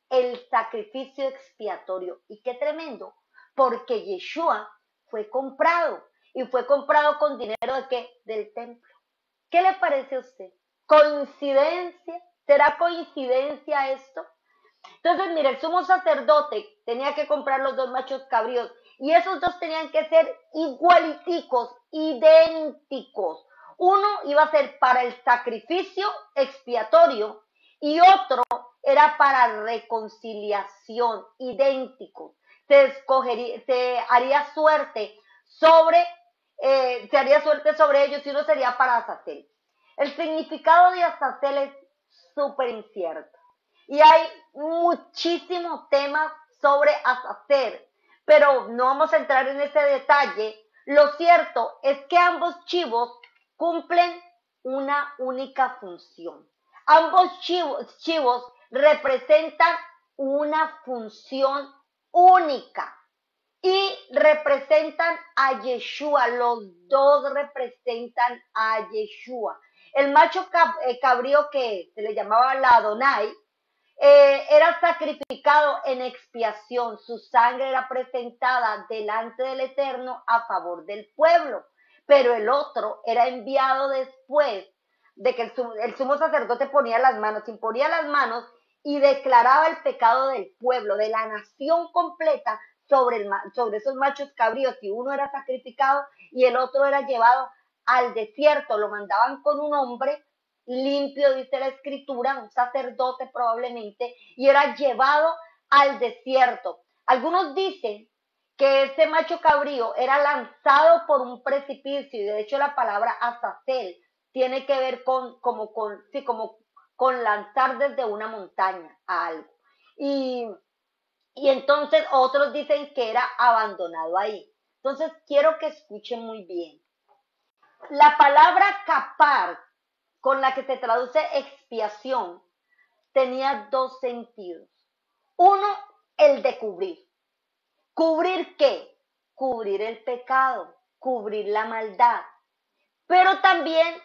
A: el sacrificio expiatorio. Y qué tremendo, porque Yeshua fue comprado, y fue comprado con dinero de qué? Del templo. ¿Qué le parece a usted? ¿Coincidencia? ¿Será coincidencia esto? Entonces, mire, el sumo sacerdote tenía que comprar los 2 machos cabríos y esos 2 tenían que ser igualiticos, idénticos. Uno iba a ser para el sacrificio expiatorio y otro era para reconciliación, idénticos. Se haría suerte sobre ellos y uno sería para Azazel. El significado de Azazel es súper incierto. Y hay muchísimos temas sobre hacer, pero no vamos a entrar en ese detalle. Lo cierto es que ambos chivos cumplen una única función. Ambos chivos representan una función única y representan a Yeshua. Los 2 representan a Yeshua. El macho cabrío que se le llamaba la Adonai, era sacrificado en expiación, su sangre era presentada delante del Eterno a favor del pueblo, pero el otro era enviado después de que el sumo sacerdote imponía las manos y declaraba el pecado del pueblo, de la nación completa sobre esos machos cabríos, y uno era sacrificado y el otro era llevado al desierto, lo mandaban con un hombre limpio, dice la escritura, un sacerdote probablemente, y era llevado al desierto. Algunos dicen que este macho cabrío era lanzado por un precipicio, y de hecho la palabra Azazel tiene que ver con lanzar desde una montaña a algo. Y entonces otros dicen que era abandonado ahí. Entonces quiero que escuchen muy bien. La palabra capar, con la que se traduce expiación, tenía 2 sentidos. Uno, el de cubrir. ¿Cubrir qué? Cubrir el pecado, cubrir la maldad. Pero también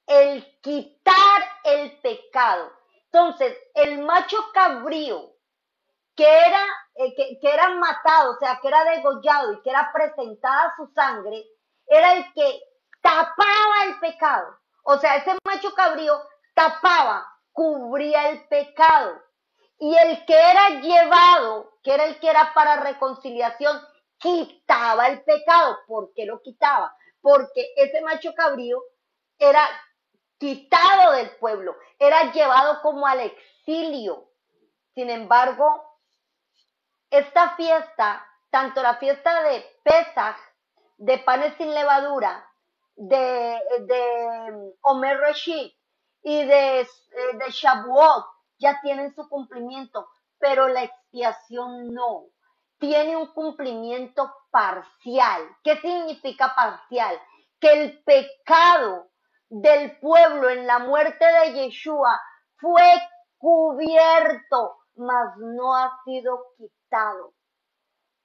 A: el quitar el pecado. Entonces, el macho cabrío que era matado, o sea, que era degollado y que era presentada su sangre, era el que tapaba el pecado. O sea, ese macho cabrío tapaba, cubría el pecado. Y el que era llevado, que era el que era para reconciliación, quitaba el pecado. ¿Por qué lo quitaba? Porque ese macho cabrío era quitado del pueblo, era llevado como al exilio. Sin embargo, esta fiesta, tanto la fiesta de Pesaj, de panes sin levadura, de Omer Reshit y de Shavuot, ya tienen su cumplimiento, pero la expiación no. Tiene un cumplimiento parcial. ¿Qué significa parcial? Que el pecado del pueblo en la muerte de Yeshua fue cubierto, mas no ha sido quitado.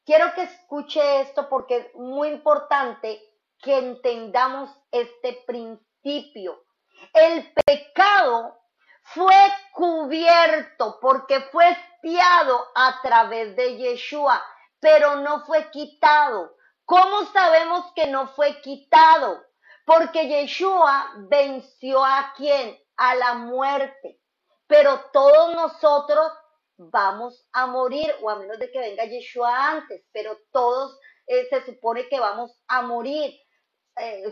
A: Quiero que escuche esto porque es muy importante que entendamos este principio. El pecado fue cubierto porque fue expiado a través de Yeshua, pero no fue quitado. ¿Cómo sabemos que no fue quitado? Porque Yeshua venció ¿a quién? A la muerte. Pero todos nosotros vamos a morir, o a menos de que venga Yeshua antes, pero todos se supone que vamos a morir.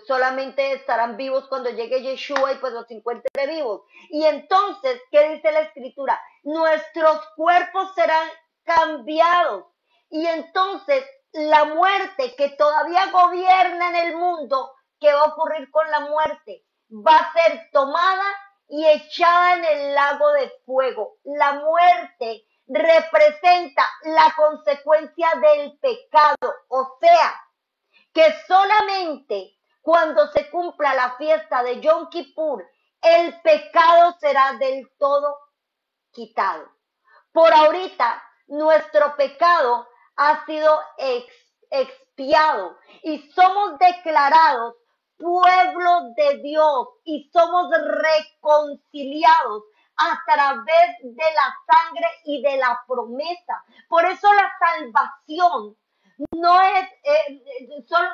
A: Solamente estarán vivos cuando llegue Yeshua y pues los encuentre vivos. Y entonces, ¿qué dice la Escritura? Nuestros cuerpos serán cambiados. Y entonces, la muerte que todavía gobierna en el mundo, ¿qué va a ocurrir con la muerte? Va a ser tomada y echada en el lago de fuego. La muerte representa la consecuencia del pecado, o sea, que solamente cuando se cumpla la fiesta de Yom Kippur, el pecado será del todo quitado. Por ahorita, nuestro pecado ha sido expiado y somos declarados pueblo de Dios y somos reconciliados a través de la sangre y de la promesa. Por eso la salvación no es,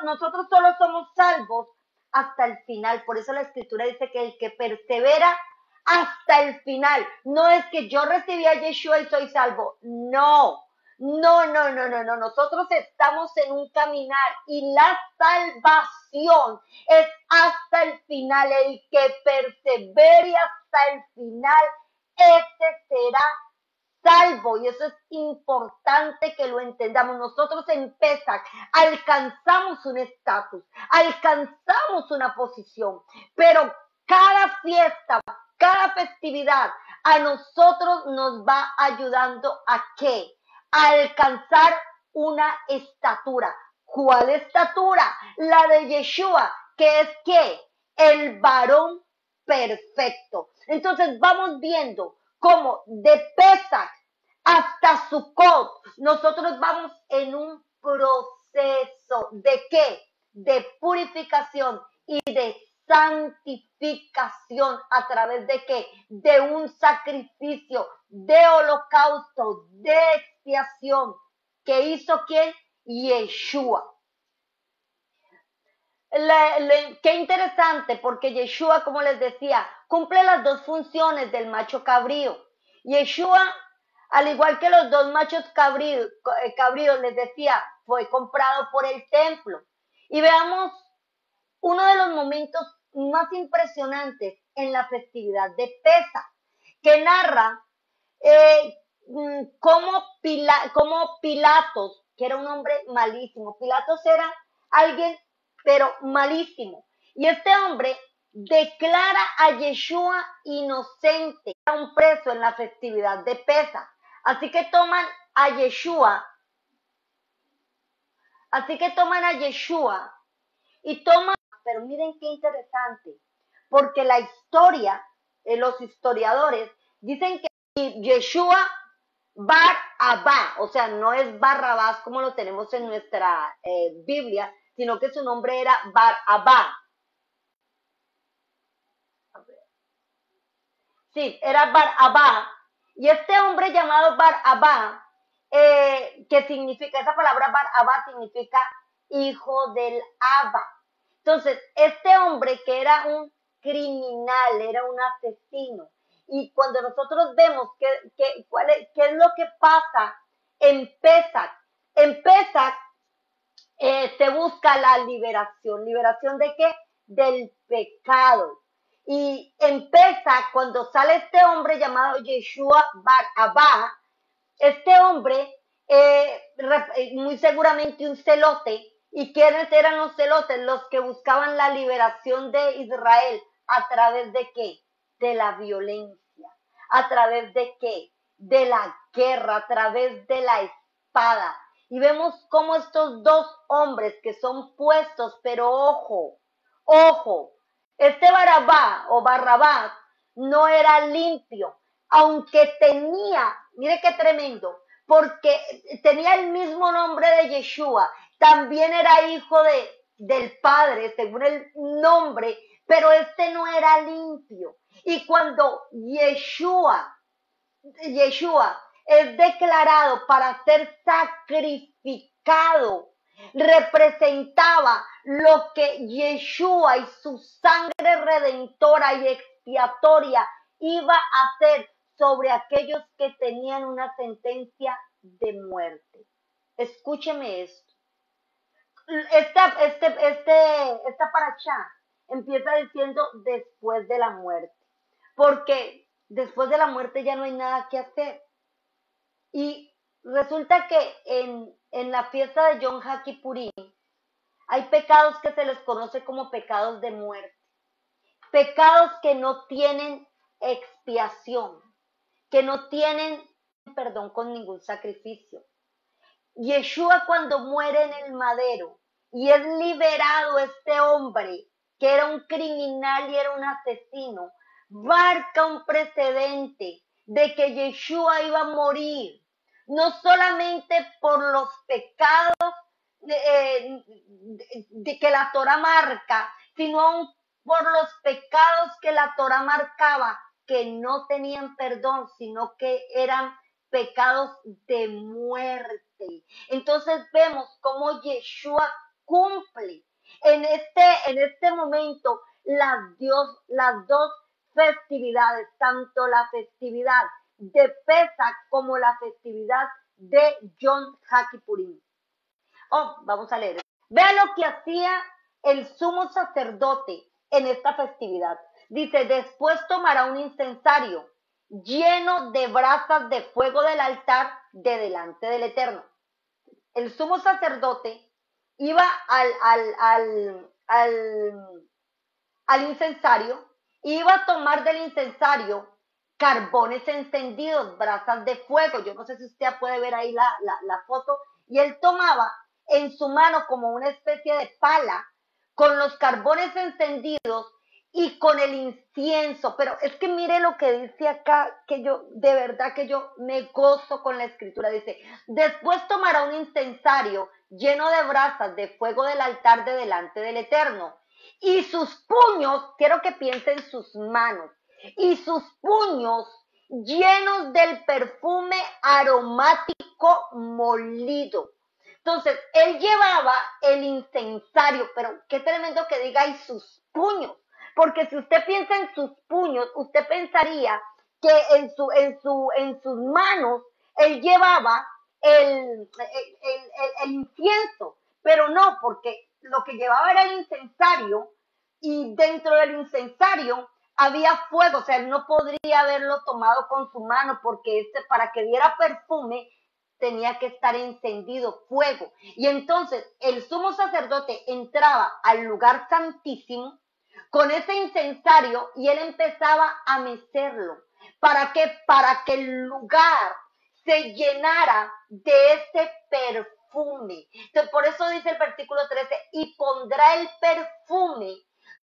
A: nosotros solo somos salvos hasta el final. Por eso la Escritura dice que el que persevera hasta el final. No es que yo recibí a Yeshua y soy salvo. No, no, no, no, no, no. Nosotros estamos en un caminar y la salvación es hasta el final. El que persevere hasta el final, ese será salvo, y eso es importante que lo entendamos. Nosotros en Pesach alcanzamos un estatus, alcanzamos una posición, pero cada fiesta, cada festividad a nosotros nos va ayudando a ¿qué? A alcanzar una estatura. ¿Cuál estatura? La de Yeshua, que es ¿qué? El varón perfecto. Entonces vamos viendo cómo de Pesach hasta Sukkot nosotros vamos en un proceso de ¿qué? De purificación y de santificación a través de ¿qué? De un sacrificio, de holocausto, de expiación que hizo ¿quién? Yeshua. Qué interesante, porque Yeshua, como les decía, cumple las dos funciones del macho cabrío. Yeshua, al igual que los dos machos cabríos, les decía, fue comprado por el templo. Y veamos uno de los momentos más impresionantes en la festividad de Pesaj, que narra cómo Pilatos, que era un hombre malísimo, Pilatos era alguien pero malísimo, y este hombre declara a Yeshua inocente, era un preso en la festividad de Pesaj, así que toman a Yeshua y toman, pero miren qué interesante, porque la historia, los historiadores dicen que Yeshua Bar Abba, o sea, no es Barrabás como lo tenemos en nuestra Biblia, sino que su nombre era Bar Abba. Sí, era Bar Abba. Y este hombre llamado Bar Abba, que significa, esa palabra Bar Abba significa hijo del Abba. Entonces, este hombre que era un criminal, era un asesino, Y cuando nosotros vemos qué es lo que pasa en Pesach se busca la liberación. ¿Liberación de qué? Del pecado. Y en Pesach, cuando sale este hombre llamado Yeshua Bar Abba, este hombre, muy seguramente un celote, ¿y quiénes eran los celotes? Los que buscaban la liberación de Israel, ¿a través de qué? De la violencia. ¿A través de qué? De la guerra, a través de la espada. Y vemos cómo estos dos hombres que son puestos, pero ojo, este Barabá o Barrabás no era limpio, aunque tenía, mire qué tremendo, porque tenía el mismo nombre de Yeshua, también era hijo del Padre, según el nombre, pero este no era limpio. Y cuando Yeshua es declarado para ser sacrificado, representaba lo que Yeshua y su sangre redentora y expiatoria iba a hacer sobre aquellos que tenían una sentencia de muerte. Escúcheme esto. Esta paracha empieza diciendo después de la muerte, porque después de la muerte ya no hay nada que hacer. Y resulta que en la fiesta de Yom HaKippurim hay pecados que se les conoce como pecados de muerte, pecados que no tienen expiación, que no tienen perdón con ningún sacrificio. Yeshua, cuando muere en el madero y es liberado este hombre que era un criminal y era un asesino, marca un precedente de que Yeshua iba a morir, no solamente por los pecados de que la Torah marca, sino aún por los pecados que la Torah marcaba, que no tenían perdón, sino que eran pecados de muerte. Entonces vemos cómo Yeshua cumple en este momento las dos festividades, tanto la festividad de Pesach como la festividad de Yom HaKippurim. Vamos a leer. Vean lo que hacía el sumo sacerdote en esta festividad. Dice, después tomará un incensario lleno de brasas de fuego del altar de delante del Eterno. El sumo sacerdote iba al incensario, iba a tomar del incensario carbones encendidos, brasas de fuego. Yo no sé si usted puede ver ahí la foto. Y él tomaba en su mano como una especie de pala con los carbones encendidos y con el incienso. Pero es que mire lo que dice acá, que yo, de verdad que yo me gozo con la escritura. Dice, después tomará un incensario lleno de brasas de fuego del altar de delante del Eterno. Y sus puños, quiero que piensen sus manos, y sus puños llenos del perfume aromático molido. Entonces, él llevaba el incensario, pero qué tremendo que diga y sus puños, porque si usted piensa en sus puños, usted pensaría que en sus manos él llevaba el incienso, pero no, porque lo que llevaba era el incensario y dentro del incensario había fuego, o sea, él no podría haberlo tomado con su mano porque para que diera perfume tenía que estar encendido fuego. Y entonces el sumo sacerdote entraba al lugar santísimo con ese incensario y él empezaba a mecerlo. ¿Para qué? Para que el lugar se llenara de ese perfume. Entonces, por eso dice el versículo 13, y pondrá el perfume,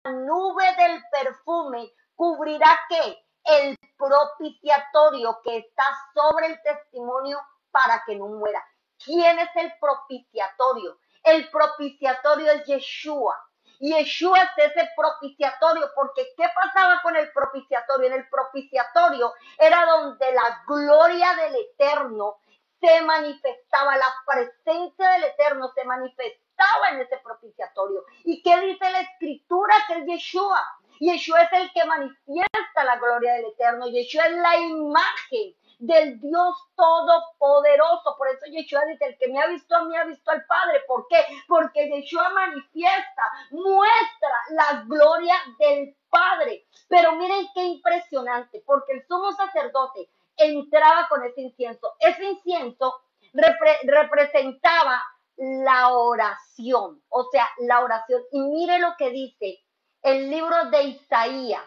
A: la nube del perfume cubrirá ¿qué? El propiciatorio que está sobre el testimonio para que no muera. ¿Quién es el propiciatorio? El propiciatorio es Yeshua. Y Yeshua es ese propiciatorio, porque ¿qué pasaba con el propiciatorio? En el propiciatorio era donde la gloria del Eterno se manifestaba, la presencia del Eterno se manifestaba en ese propiciatorio. ¿Y qué dice la Escritura? Que es Yeshua. Yeshua es el que manifiesta la gloria del Eterno. Yeshua es la imagen del Dios Todopoderoso. Por eso Yeshua dice, el que me ha visto a mí ha visto al Padre. ¿Por qué? Porque Yeshua manifiesta, muestra la gloria del Padre. Pero miren qué impresionante, porque el sumo sacerdote entraba con ese incienso. Ese incienso representaba la oración, o sea, la oración. Y mire lo que dice el libro de Isaías,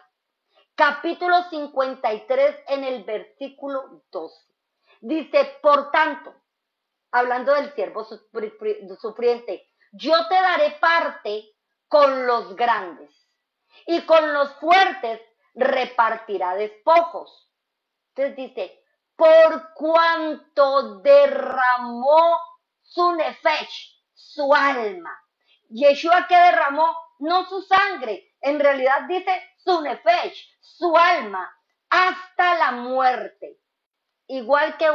A: capítulo 53, en el versículo 12. Dice, por tanto, hablando del siervo sufriente, yo te daré parte con los grandes y con los fuertes repartirá despojos. Entonces dice, por cuanto derramó su nefesh, su alma. Yeshua que derramó, no su sangre, en realidad dice su nefesh, su alma, hasta la muerte. Igual que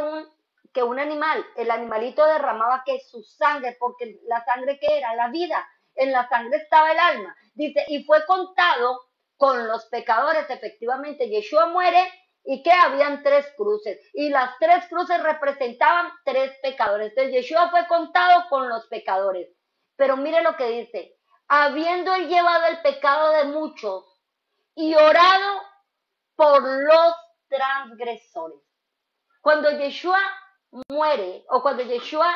A: un animal, el animalito derramaba que su sangre, porque la sangre que era la vida, en la sangre estaba el alma. Dice, y fue contado con los pecadores. Efectivamente, Yeshua muere y que habían 3 cruces, y las 3 cruces representaban 3 pecadores. Entonces Yeshua fue contado con los pecadores. Pero mire lo que dice, habiendo él llevado el pecado de muchos y orado por los transgresores. Cuando Yeshua muere, o cuando Yeshua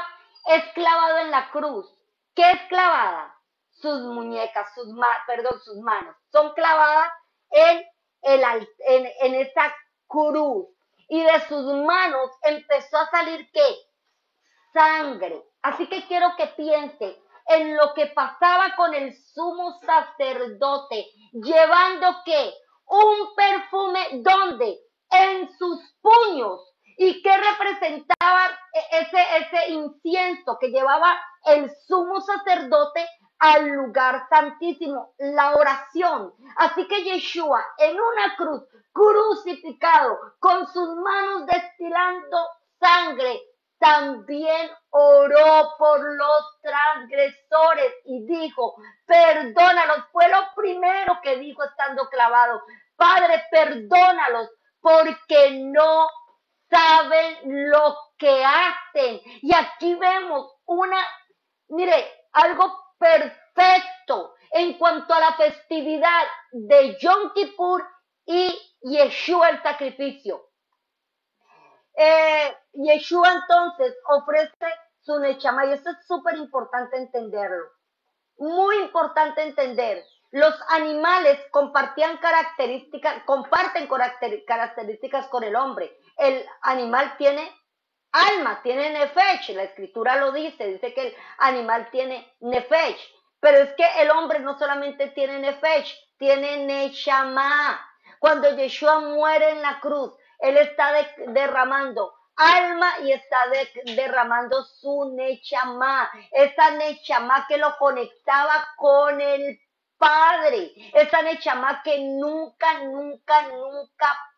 A: es clavado en la cruz, ¿qué es clavada? Sus muñecas, sus manos, son clavadas en esa cruz, y de sus manos empezó a salir ¿qué? Sangre. Así que quiero que piense en lo que pasaba con el sumo sacerdote, llevando ¿qué? Un perfume, ¿dónde? En sus puños. ¿Y qué representaba ese incienso que llevaba el sumo sacerdote al lugar santísimo? La oración. Así que Yeshua en una cruz, crucificado, con sus manos destilando sangre, también oró por los transgresores y dijo, perdónalos. Fue lo primero que dijo estando clavado. Padre, perdónalos porque no saben lo que hacen. Y aquí vemos algo perfecto en cuanto a la festividad de Yom Kippur y Yeshua el sacrificio. Yeshua entonces ofrece su nechama, y esto es súper importante entenderlo. Muy importante entender. Los animales comparten características con el hombre. El animal tiene alma, tiene nefesh, la escritura lo dice que el animal tiene nefesh, pero es que el hombre no solamente tiene nefesh, tiene neshama. Cuando Yeshua muere en la cruz, él está derramando alma y está derramando su nechama, esa nechama que lo conectaba con el Padre, esa nechama que nunca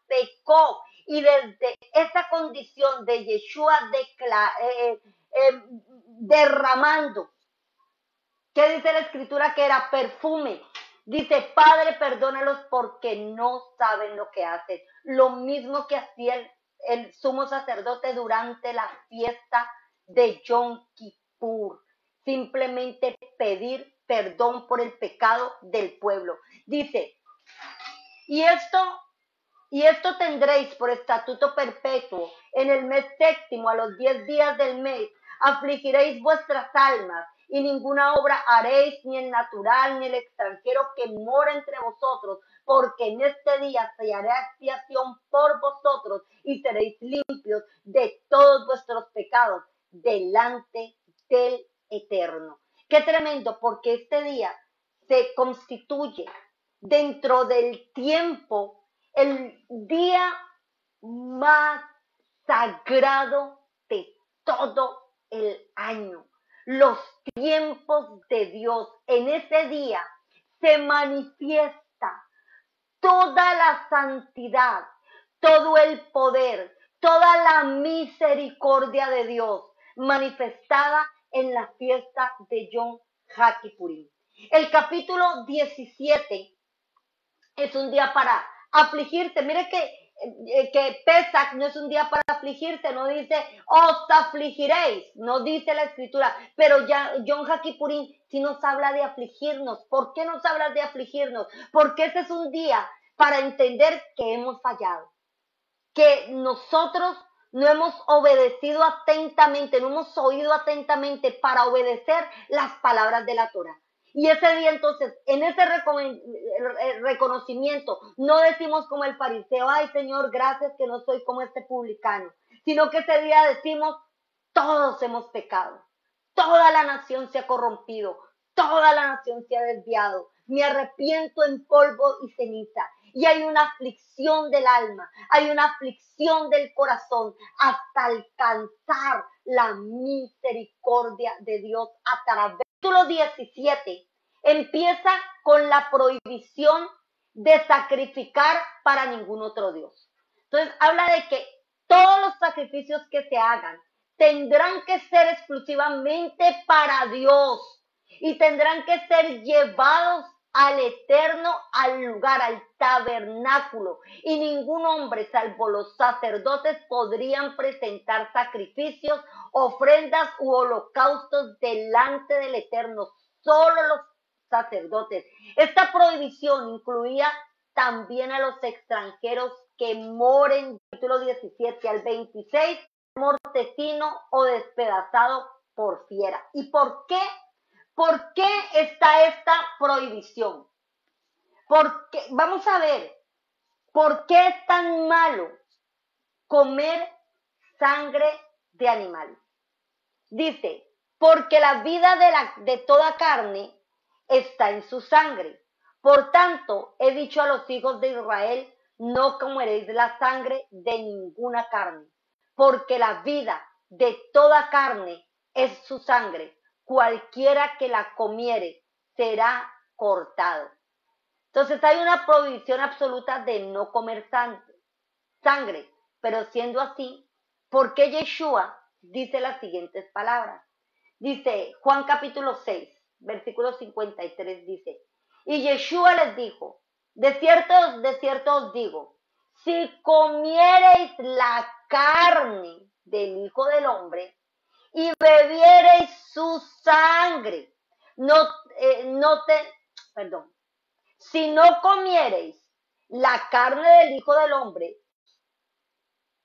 A: pecó. Y desde esa condición de Yeshua derramando, ¿qué dice la escritura? Que era perfume. Dice, Padre, perdónalos porque no saben lo que hacen. Lo mismo que hacía el sumo sacerdote durante la fiesta de Yom Kippur. Simplemente pedir perdón por el pecado del pueblo. Dice, y esto tendréis por estatuto perpetuo en el mes séptimo, a los 10 días del mes, afligiréis vuestras almas, y ninguna obra haréis, ni el natural, ni el extranjero que mora entre vosotros, porque en este día se hará expiación por vosotros, y seréis limpios de todos vuestros pecados delante del Eterno. Qué tremendo, porque este día se constituye dentro del tiempo el día más sagrado de todo el año. Los tiempos de Dios. En ese día se manifiesta toda la santidad, todo el poder, toda la misericordia de Dios manifestada en la fiesta de Yom Kippurim. El capítulo 17 es un día para afligirse. Mire que Pesach no es un día para afligirse, no dice, os afligiréis, no dice la escritura, pero ya Yom HaKippurim sí nos habla de afligirnos. ¿Por qué nos habla de afligirnos? Porque ese es un día para entender que hemos fallado, que nosotros no hemos obedecido atentamente, no hemos oído atentamente para obedecer las palabras de la Torah. Y ese día entonces, en ese reconocimiento, no decimos como el fariseo, ay Señor, gracias que no soy como este publicano, sino que ese día decimos, todos hemos pecado, toda la nación se ha corrompido, toda la nación se ha desviado, me arrepiento en polvo y ceniza. Y hay una aflicción del alma, hay una aflicción del corazón hasta alcanzar la misericordia de Dios a través. Capítulo 17 empieza con la prohibición de sacrificar para ningún otro Dios. Entonces habla de que todos los sacrificios que se hagan tendrán que ser exclusivamente para Dios y tendrán que ser llevados al eterno, al lugar, al tabernáculo, y ningún hombre, salvo los sacerdotes, podrían presentar sacrificios, ofrendas u holocaustos delante del eterno, solo los sacerdotes. Esta prohibición incluía también a los extranjeros que moren, capítulo 17 al 26, mortecino o despedazado por fiera. ¿Y por qué? ¿Por qué está esta prohibición? Porque, vamos a ver, ¿por qué es tan malo comer sangre de animales? Dice, porque la vida de toda carne está en su sangre. Por tanto, he dicho a los hijos de Israel, no comeréis la sangre de ninguna carne, porque la vida de toda carne es su sangre. Cualquiera que la comiere será cortado. Entonces hay una prohibición absoluta de no comer sangre, pero siendo así, ¿por qué Yeshua dice las siguientes palabras? Dice Juan capítulo 6, versículo 53, dice, y Yeshua les dijo, de cierto os digo, si comiereis la carne del Hijo del Hombre y bebiereis su sangre, si no comiereis la carne del Hijo del Hombre.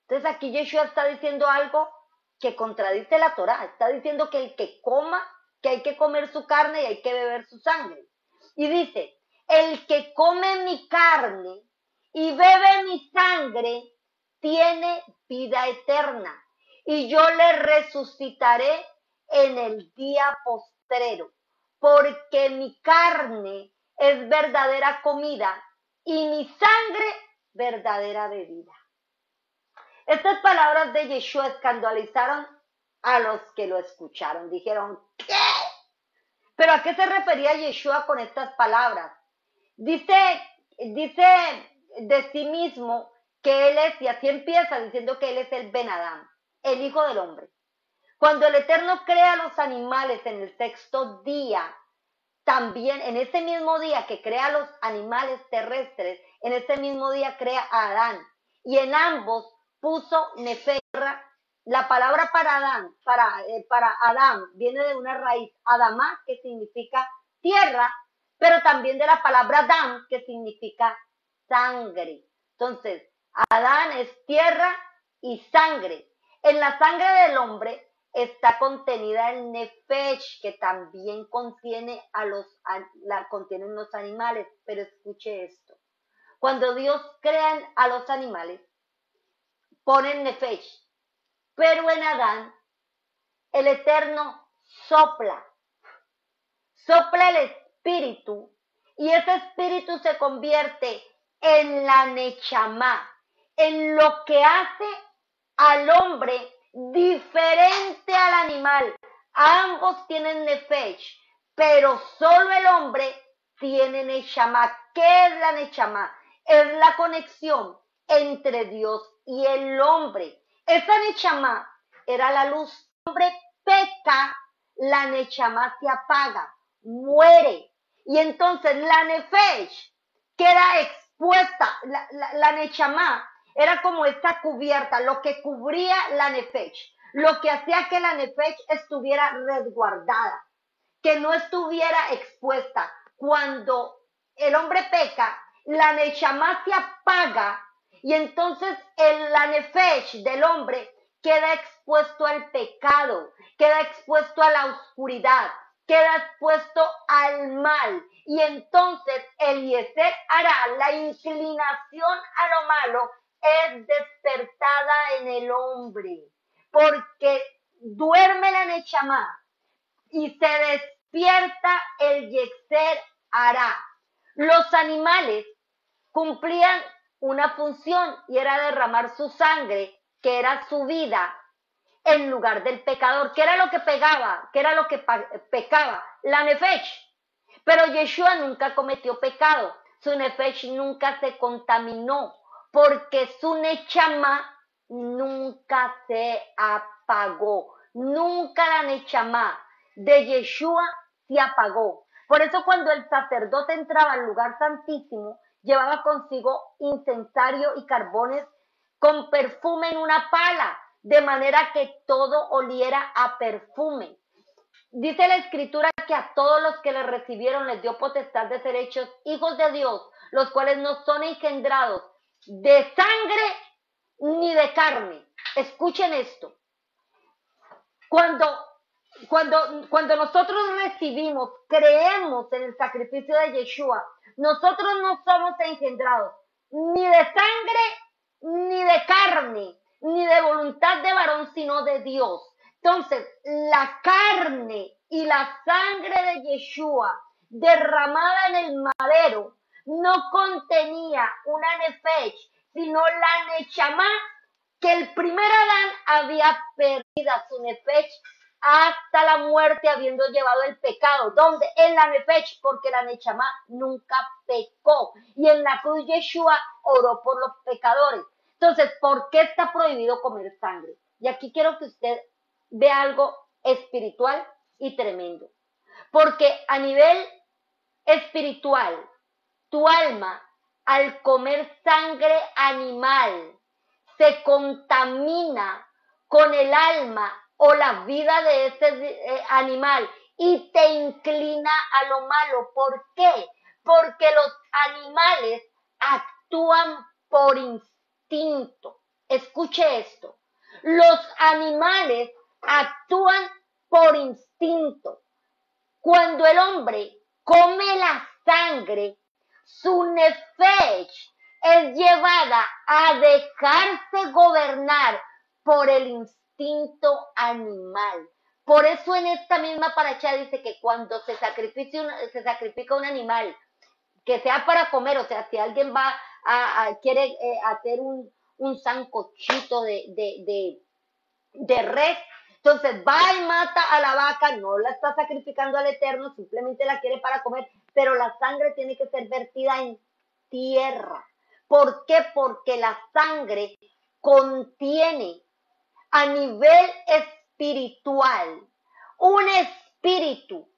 A: Entonces aquí Yeshua está diciendo algo que contradice la Torá. Está diciendo que el que coma, que hay que comer su carne y hay que beber su sangre. Y dice, el que come mi carne y bebe mi sangre tiene vida eterna, y yo le resucitaré en el día postrero, porque mi carne es verdadera comida y mi sangre verdadera bebida. Estas palabras de Yeshua escandalizaron a los que lo escucharon. Dijeron, ¿qué? ¿Pero a qué se refería Yeshua con estas palabras? Dice de sí mismo que él es, y así empieza diciendo que él es el Ben Adam, el Hijo del Hombre. Cuando el Eterno crea a los animales en el sexto día, también en ese mismo día que crea a los animales terrestres, en ese mismo día crea a Adán. Y en ambos puso Nefesh. La palabra para Adán viene de una raíz Adamá, que significa tierra, pero también de la palabra Dam, que significa sangre. Entonces, Adán es tierra y sangre. En la sangre del hombre está contenida el Nefesh, que también contienen los animales. Pero escuche esto. Cuando Dios crea a los animales, ponen Nefesh. Pero en Adán, el Eterno sopla el espíritu, y ese espíritu se convierte en la Nechama, en lo que hace al hombre diferente al animal. Ambos tienen Nefesh, pero solo el hombre tiene Nechama. ¿Qué es la Nechama? Es la conexión entre Dios y el hombre. Esa Nechama era la luz. El hombre peca, la Nechama se apaga, muere. Y entonces la Nefesh queda expuesta, la Nechama era como esta cubierta, lo que cubría la Nefesh, lo que hacía que la Nefesh estuviera resguardada, que no estuviera expuesta. Cuando el hombre peca, la Nechama se apaga y entonces la Nefesh del hombre queda expuesto al pecado, queda expuesto a la oscuridad, queda expuesto al mal. Y entonces Eliezer hará la inclinación a lo malo es despertada en el hombre, porque duerme la Nechama y se despierta el Yetzer Hará. Los animales cumplían una función y era derramar su sangre, que era su vida, en lugar del pecador. ¿Qué era lo que pegaba? ¿Qué era lo que pecaba? La Nefesh. Pero Yeshua nunca cometió pecado. Su Nefesh nunca se contaminó, porque su Nechama nunca se apagó. Nunca la Nechama de Yeshua se apagó. Por eso cuando el sacerdote entraba al lugar santísimo, llevaba consigo incensario y carbones con perfume en una pala, de manera que todo oliera a perfume. Dice la escritura que a todos los que le recibieron les dio potestad de ser hechos hijos de Dios, los cuales no son engendrados de sangre ni de carne. Escuchen esto. Cuando nosotros recibimos, creemos en el sacrificio de Yeshua, nosotros no somos engendrados ni de sangre, ni de carne, ni de voluntad de varón, sino de Dios. Entonces, la carne y la sangre de Yeshua derramada en el madero no contenía una nefesh, sino la nechama, que el primer Adán había perdido su nefesh hasta la muerte, habiendo llevado el pecado. ¿Dónde? En la nefesh, porque la nechama nunca pecó. Y en la cruz Yeshua oró por los pecadores. Entonces, ¿por qué está prohibido comer sangre? Y aquí quiero que usted vea algo espiritual y tremendo. Porque a nivel espiritual, tu alma, al comer sangre animal, se contamina con el alma o la vida de ese animal y te inclina a lo malo. ¿Por qué? Porque los animales actúan por instinto. Escuche esto. Los animales actúan por instinto. Cuando el hombre come la sangre, su nefesh es llevada a dejarse gobernar por el instinto animal. Por eso en esta misma paracha dice que cuando se sacrifica un animal, que sea para comer, o sea, si alguien va quiere hacer un sancochito de res, entonces va y mata a la vaca, no la está sacrificando al Eterno, simplemente la quiere para comer, pero la sangre tiene que ser vertida en tierra. ¿Por qué? Porque la sangre contiene a nivel espiritual un espíritu,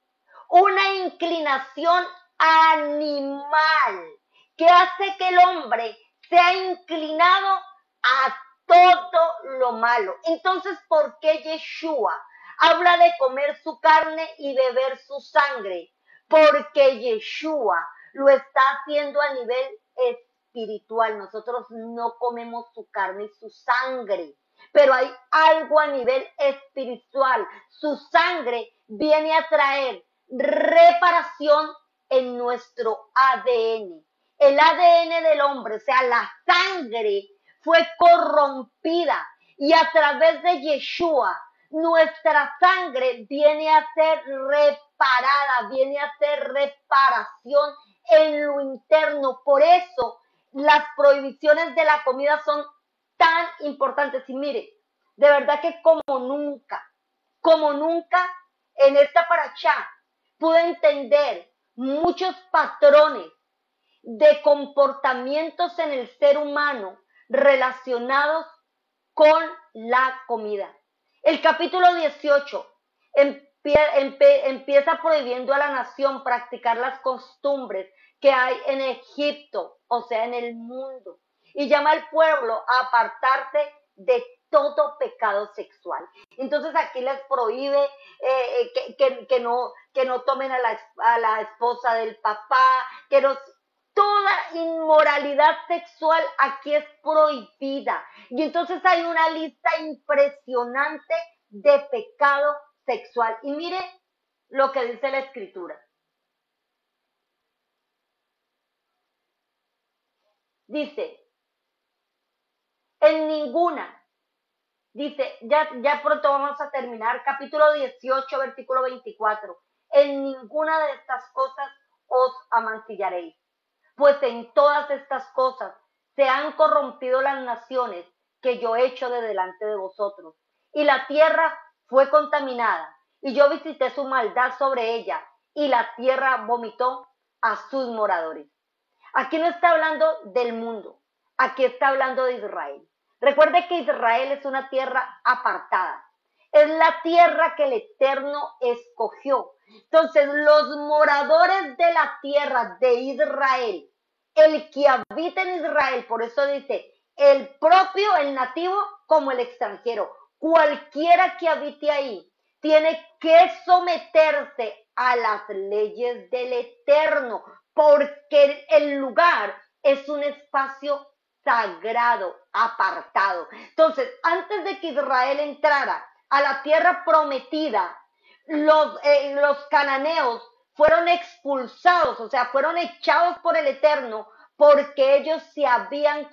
A: una inclinación animal que hace que el hombre sea inclinado a todo lo malo. Entonces, ¿por qué Yeshua habla de comer su carne y beber su sangre? Porque Yeshua lo está haciendo a nivel espiritual. Nosotros no comemos su carne y su sangre, pero hay algo a nivel espiritual. Su sangre viene a traer reparación en nuestro ADN. El ADN del hombre, o sea, la sangre fue corrompida y a través de Yeshua nuestra sangre viene a ser reparada, viene a ser reparación en lo interno. Por eso las prohibiciones de la comida son tan importantes. Y mire, de verdad que como nunca en esta parashá pude entender muchos patrones de comportamientos en el ser humano relacionados con la comida. El capítulo 18 empieza prohibiendo a la nación practicar las costumbres que hay en Egipto, o sea, en el mundo. Y llama al pueblo a apartarse de todo pecado sexual. Entonces aquí les prohíbe que no tomen a la esposa del papá, que no, toda inmoralidad sexual aquí es prohibida. Y entonces hay una lista impresionante de pecado sexual. Y mire lo que dice la escritura. Dice, en ninguna, dice, ya pronto vamos a terminar, capítulo 18, versículo 24. En ninguna de estas cosas os amancillaréis, pues en todas estas cosas se han corrompido las naciones que yo he hecho de delante de vosotros. Y la tierra fue contaminada, y yo visité su maldad sobre ella, y la tierra vomitó a sus moradores. Aquí no está hablando del mundo, aquí está hablando de Israel. Recuerde que Israel es una tierra apartada, es la tierra que el Eterno escogió. Entonces, los moradores de la tierra de Israel, el que habita en Israel, por eso dice, el propio, el nativo, como el extranjero, cualquiera que habite ahí, tiene que someterse a las leyes del Eterno, porque el lugar es un espacio sagrado, apartado. Entonces, antes de que Israel entrara a la tierra prometida, los cananeos fueron expulsados, o sea, fueron echados por el Eterno, porque ellos se habían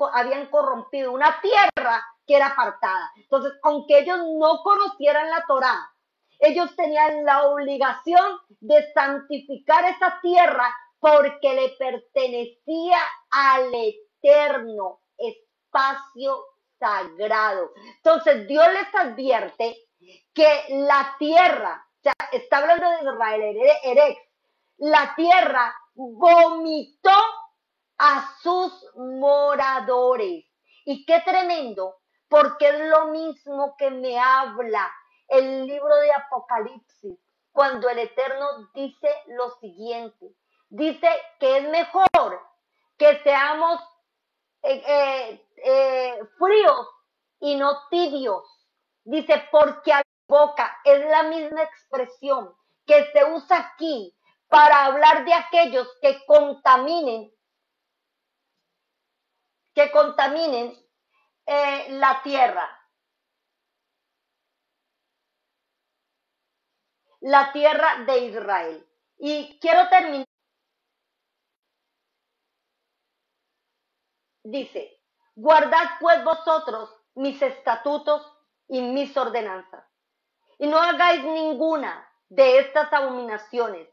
A: corrompido una tierra que era apartada. Entonces, aunque ellos no conocieran la Torá, ellos tenían la obligación de santificar esa tierra porque le pertenecía al Eterno, espacio sagrado. Entonces Dios les advierte que la tierra, o sea, está hablando de Israel, Erex, la tierra vomitó a sus moradores. Y qué tremendo, porque es lo mismo que me habla el libro de Apocalipsis, cuando el Eterno dice lo siguiente, dice que es mejor que seamos fríos y no tibios. Dice, porque a la boca es la misma expresión que se usa aquí para hablar de aquellos que contaminen la tierra de Israel. Y quiero terminar, dice, guardad pues vosotros mis estatutos y mis ordenanzas, y no hagáis ninguna de estas abominaciones,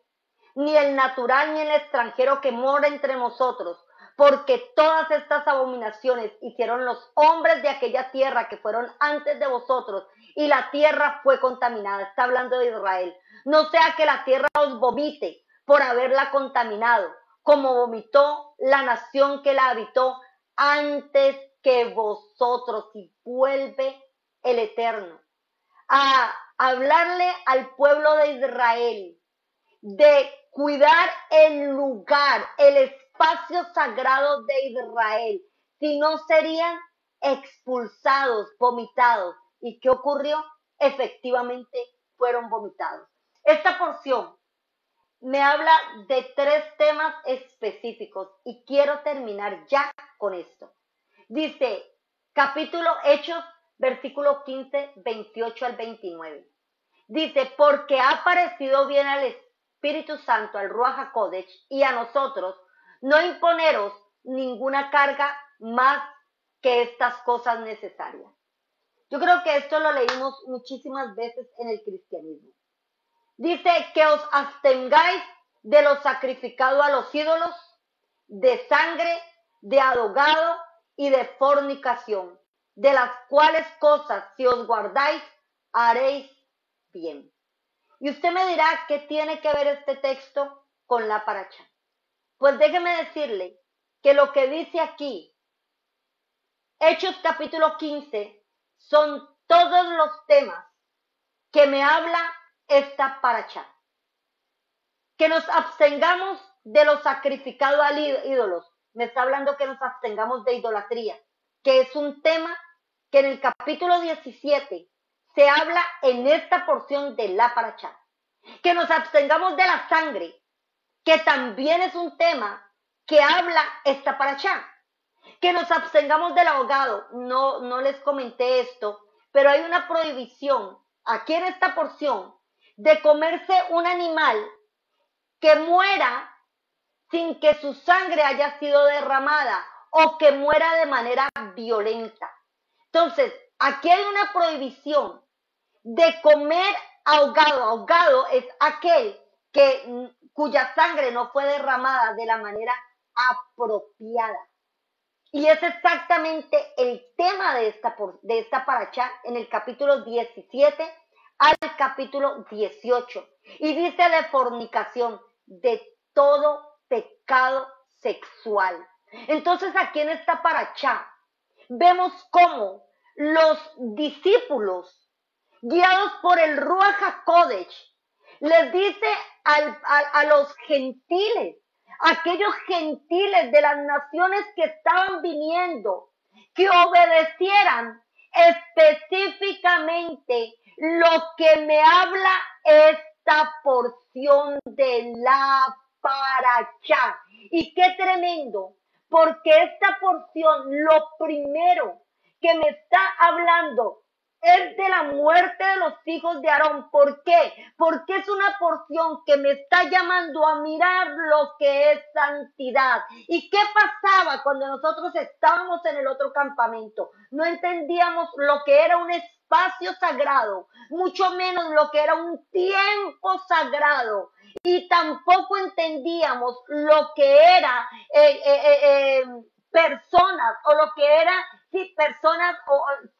A: ni el natural ni el extranjero que mora entre nosotros, porque todas estas abominaciones hicieron los hombres de aquella tierra que fueron antes de vosotros, y la tierra fue contaminada. Está hablando de Israel. No sea que la tierra os vomite por haberla contaminado, como vomitó la nación que la habitó antes que vosotros. Y vuelve el Eterno a hablarle al pueblo de Israel de cuidar el lugar, el espacio sagrado de Israel, si no serían expulsados, vomitados. ¿Y qué ocurrió? Efectivamente fueron vomitados. Esta porción me habla de 3 temas específicos y quiero terminar ya con esto. Dice, capítulo Hechos, versículo 15, 28 al 29. Dice, porque ha parecido bien al Espíritu Santo, al Ruach HaKodesh y a nosotros, no imponeros ninguna carga más que estas cosas necesarias. Yo creo que esto lo leímos muchísimas veces en el cristianismo. Dice que os abstengáis de lo sacrificado a los ídolos, de sangre, de adogado y de fornicación, de las cuales cosas, si os guardáis, haréis bien. Y usted me dirá, ¿qué tiene que ver este texto con la paracha? Pues déjeme decirle que lo que dice aquí, Hechos capítulo 15, son todos los temas que me habla esta paracha. Que nos abstengamos de lo sacrificado a ídolos. Me está hablando que nos abstengamos de idolatría, que es un tema que en el capítulo 17 se habla en esta porción de la paracha. Que nos abstengamos de la sangre, que también es un tema que habla esta paracha. Que nos abstengamos del ahogado. No les comenté esto, pero hay una prohibición aquí en esta porción de comerse un animal que muera sin que su sangre haya sido derramada o que muera de manera violenta. Entonces, aquí hay una prohibición de comer ahogado. Ahogado es aquel cuya sangre no fue derramada de la manera apropiada. Y es exactamente el tema de esta paracha en el capítulo 17 al capítulo 18. Y dice de fornicación, de todo pecado sexual. Entonces aquí en esta paracha vemos cómo los discípulos, guiados por el Ruach HaKodesh, les dice a los gentiles, aquellos gentiles de las naciones que estaban viniendo, que obedecieran específicamente lo que me habla esta porción de la paracha. Y qué tremendo, porque esta porción, lo primero que me está hablando es de la muerte de los hijos de Aarón. ¿Por qué? Porque es una porción que me está llamando a mirar lo que es santidad. ¿Y qué pasaba cuando nosotros estábamos en el otro campamento? No entendíamos lo que era un espacio sagrado, mucho menos lo que era un tiempo sagrado. Y tampoco entendíamos lo que era personas o lo que era personas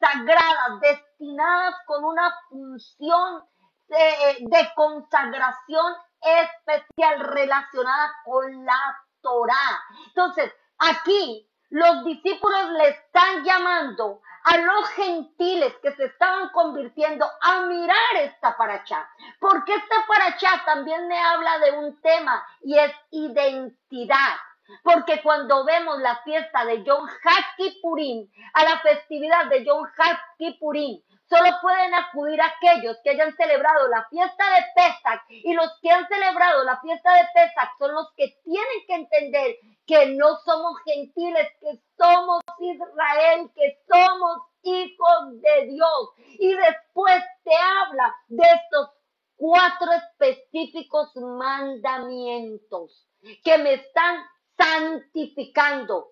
A: sagradas, destinadas con una función de consagración especial relacionada con la Torá. Entonces, aquí los discípulos le están llamando a los gentiles que se estaban convirtiendo a mirar esta paracha, porque esta paracha también me habla de un tema y es identidad. Porque cuando vemos la fiesta de Yom HaKippurim, a la festividad de Yom HaKippurim, solo pueden acudir aquellos que hayan celebrado la fiesta de Pesach, y los que han celebrado la fiesta de Pesach son los que tienen que entender que no somos gentiles, que somos Israel, que somos hijos de Dios. Y después te habla de estos 4 específicos mandamientos que me están santificando.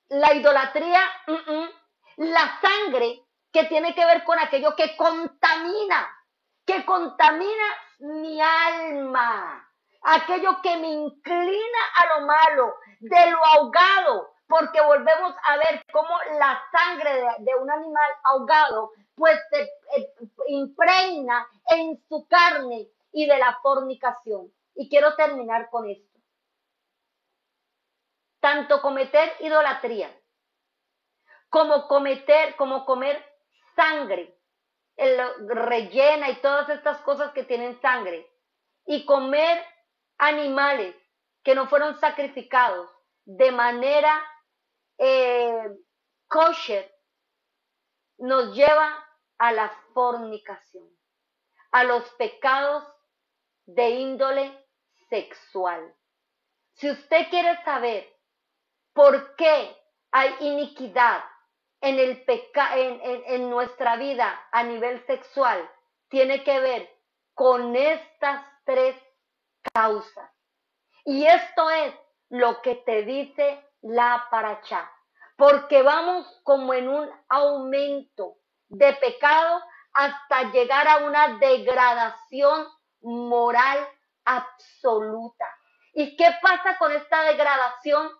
A: La idolatría, la sangre, que tiene que ver con aquello que contamina mi alma, aquello que me inclina a lo malo, de lo ahogado, porque volvemos a ver cómo la sangre de un animal ahogado pues se impregna en su carne, y de la fornicación. Y quiero terminar con esto. Tanto cometer idolatría como comer sangre, rellena y todas estas cosas que tienen sangre, y comer animales que no fueron sacrificados de manera kosher, nos lleva a la fornicación, a los pecados de índole sexual. Si usted quiere saber por qué hay iniquidad en nuestra vida a nivel sexual, tiene que ver con estas 3 causas. Y esto es lo que te dice la paracha, porque vamos como en un aumento de pecado hasta llegar a una degradación moral absoluta. ¿Y qué pasa con esta degradación?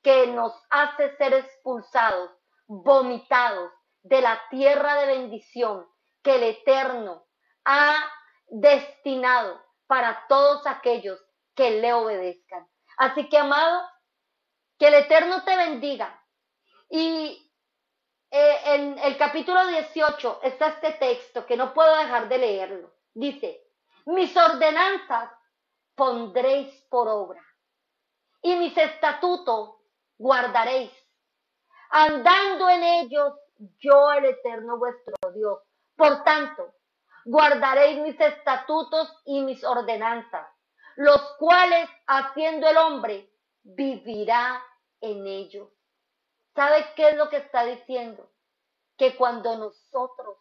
A: Que nos hace ser expulsados, vomitados de la tierra de bendición que el Eterno ha destinado para todos aquellos que le obedezcan. Así que, amado, que el Eterno te bendiga. Y en el capítulo 18 está este texto que no puedo dejar de leerlo. Dice: mis ordenanzas pondréis por obra. y mis estatutos guardaréis, andando en ellos yo el Eterno vuestro Dios. Por tanto, guardaréis mis estatutos y mis ordenanzas, los cuales haciendo el hombre vivirá en ellos. ¿Sabe qué es lo que está diciendo? Que cuando nosotros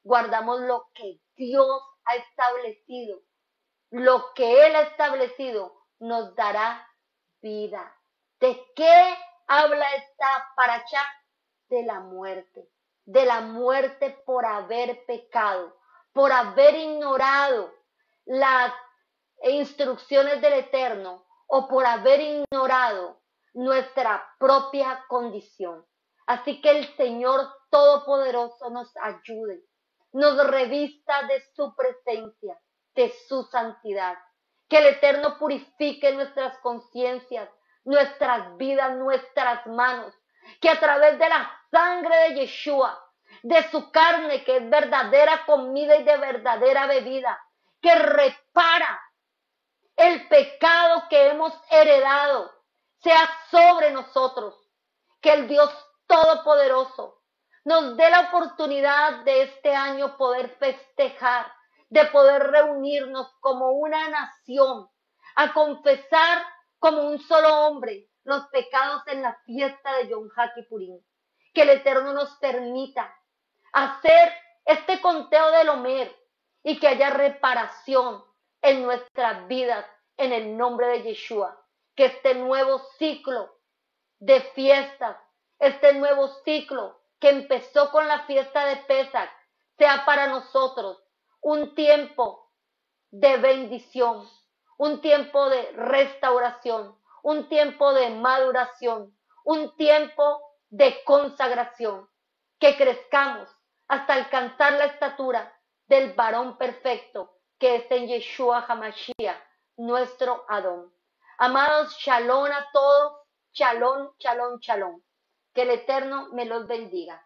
A: guardamos lo que Dios ha establecido, lo que Él ha establecido, nos dará vida. ¿De qué habla esta paracha? De la muerte por haber pecado, por haber ignorado las instrucciones del Eterno o por haber ignorado nuestra propia condición. Así que el Señor Todopoderoso nos ayude, nos revista de su presencia, de su santidad. Que el Eterno purifique nuestras conciencias, nuestras vidas, nuestras manos. Que a través de la sangre de Yeshua, de su carne que es verdadera comida y de verdadera bebida, que repara el pecado que hemos heredado, sea sobre nosotros. Que el Dios Todopoderoso nos dé la oportunidad de este año poder festejar, de poder reunirnos como una nación, a confesar como un solo hombre los pecados en la fiesta de Yom HaKippurim. Que el Eterno nos permita hacer este conteo del Omer y que haya reparación en nuestras vidas en el nombre de Yeshua. Que este nuevo ciclo de fiestas, este nuevo ciclo que empezó con la fiesta de Pesach, sea para nosotros un tiempo de bendición, un tiempo de restauración, un tiempo de maduración, un tiempo de consagración, que crezcamos hasta alcanzar la estatura del varón perfecto que es en Yeshua HaMashiach, nuestro Adón. Amados, shalom a todos, shalom, shalom, shalom. Que el Eterno me los bendiga.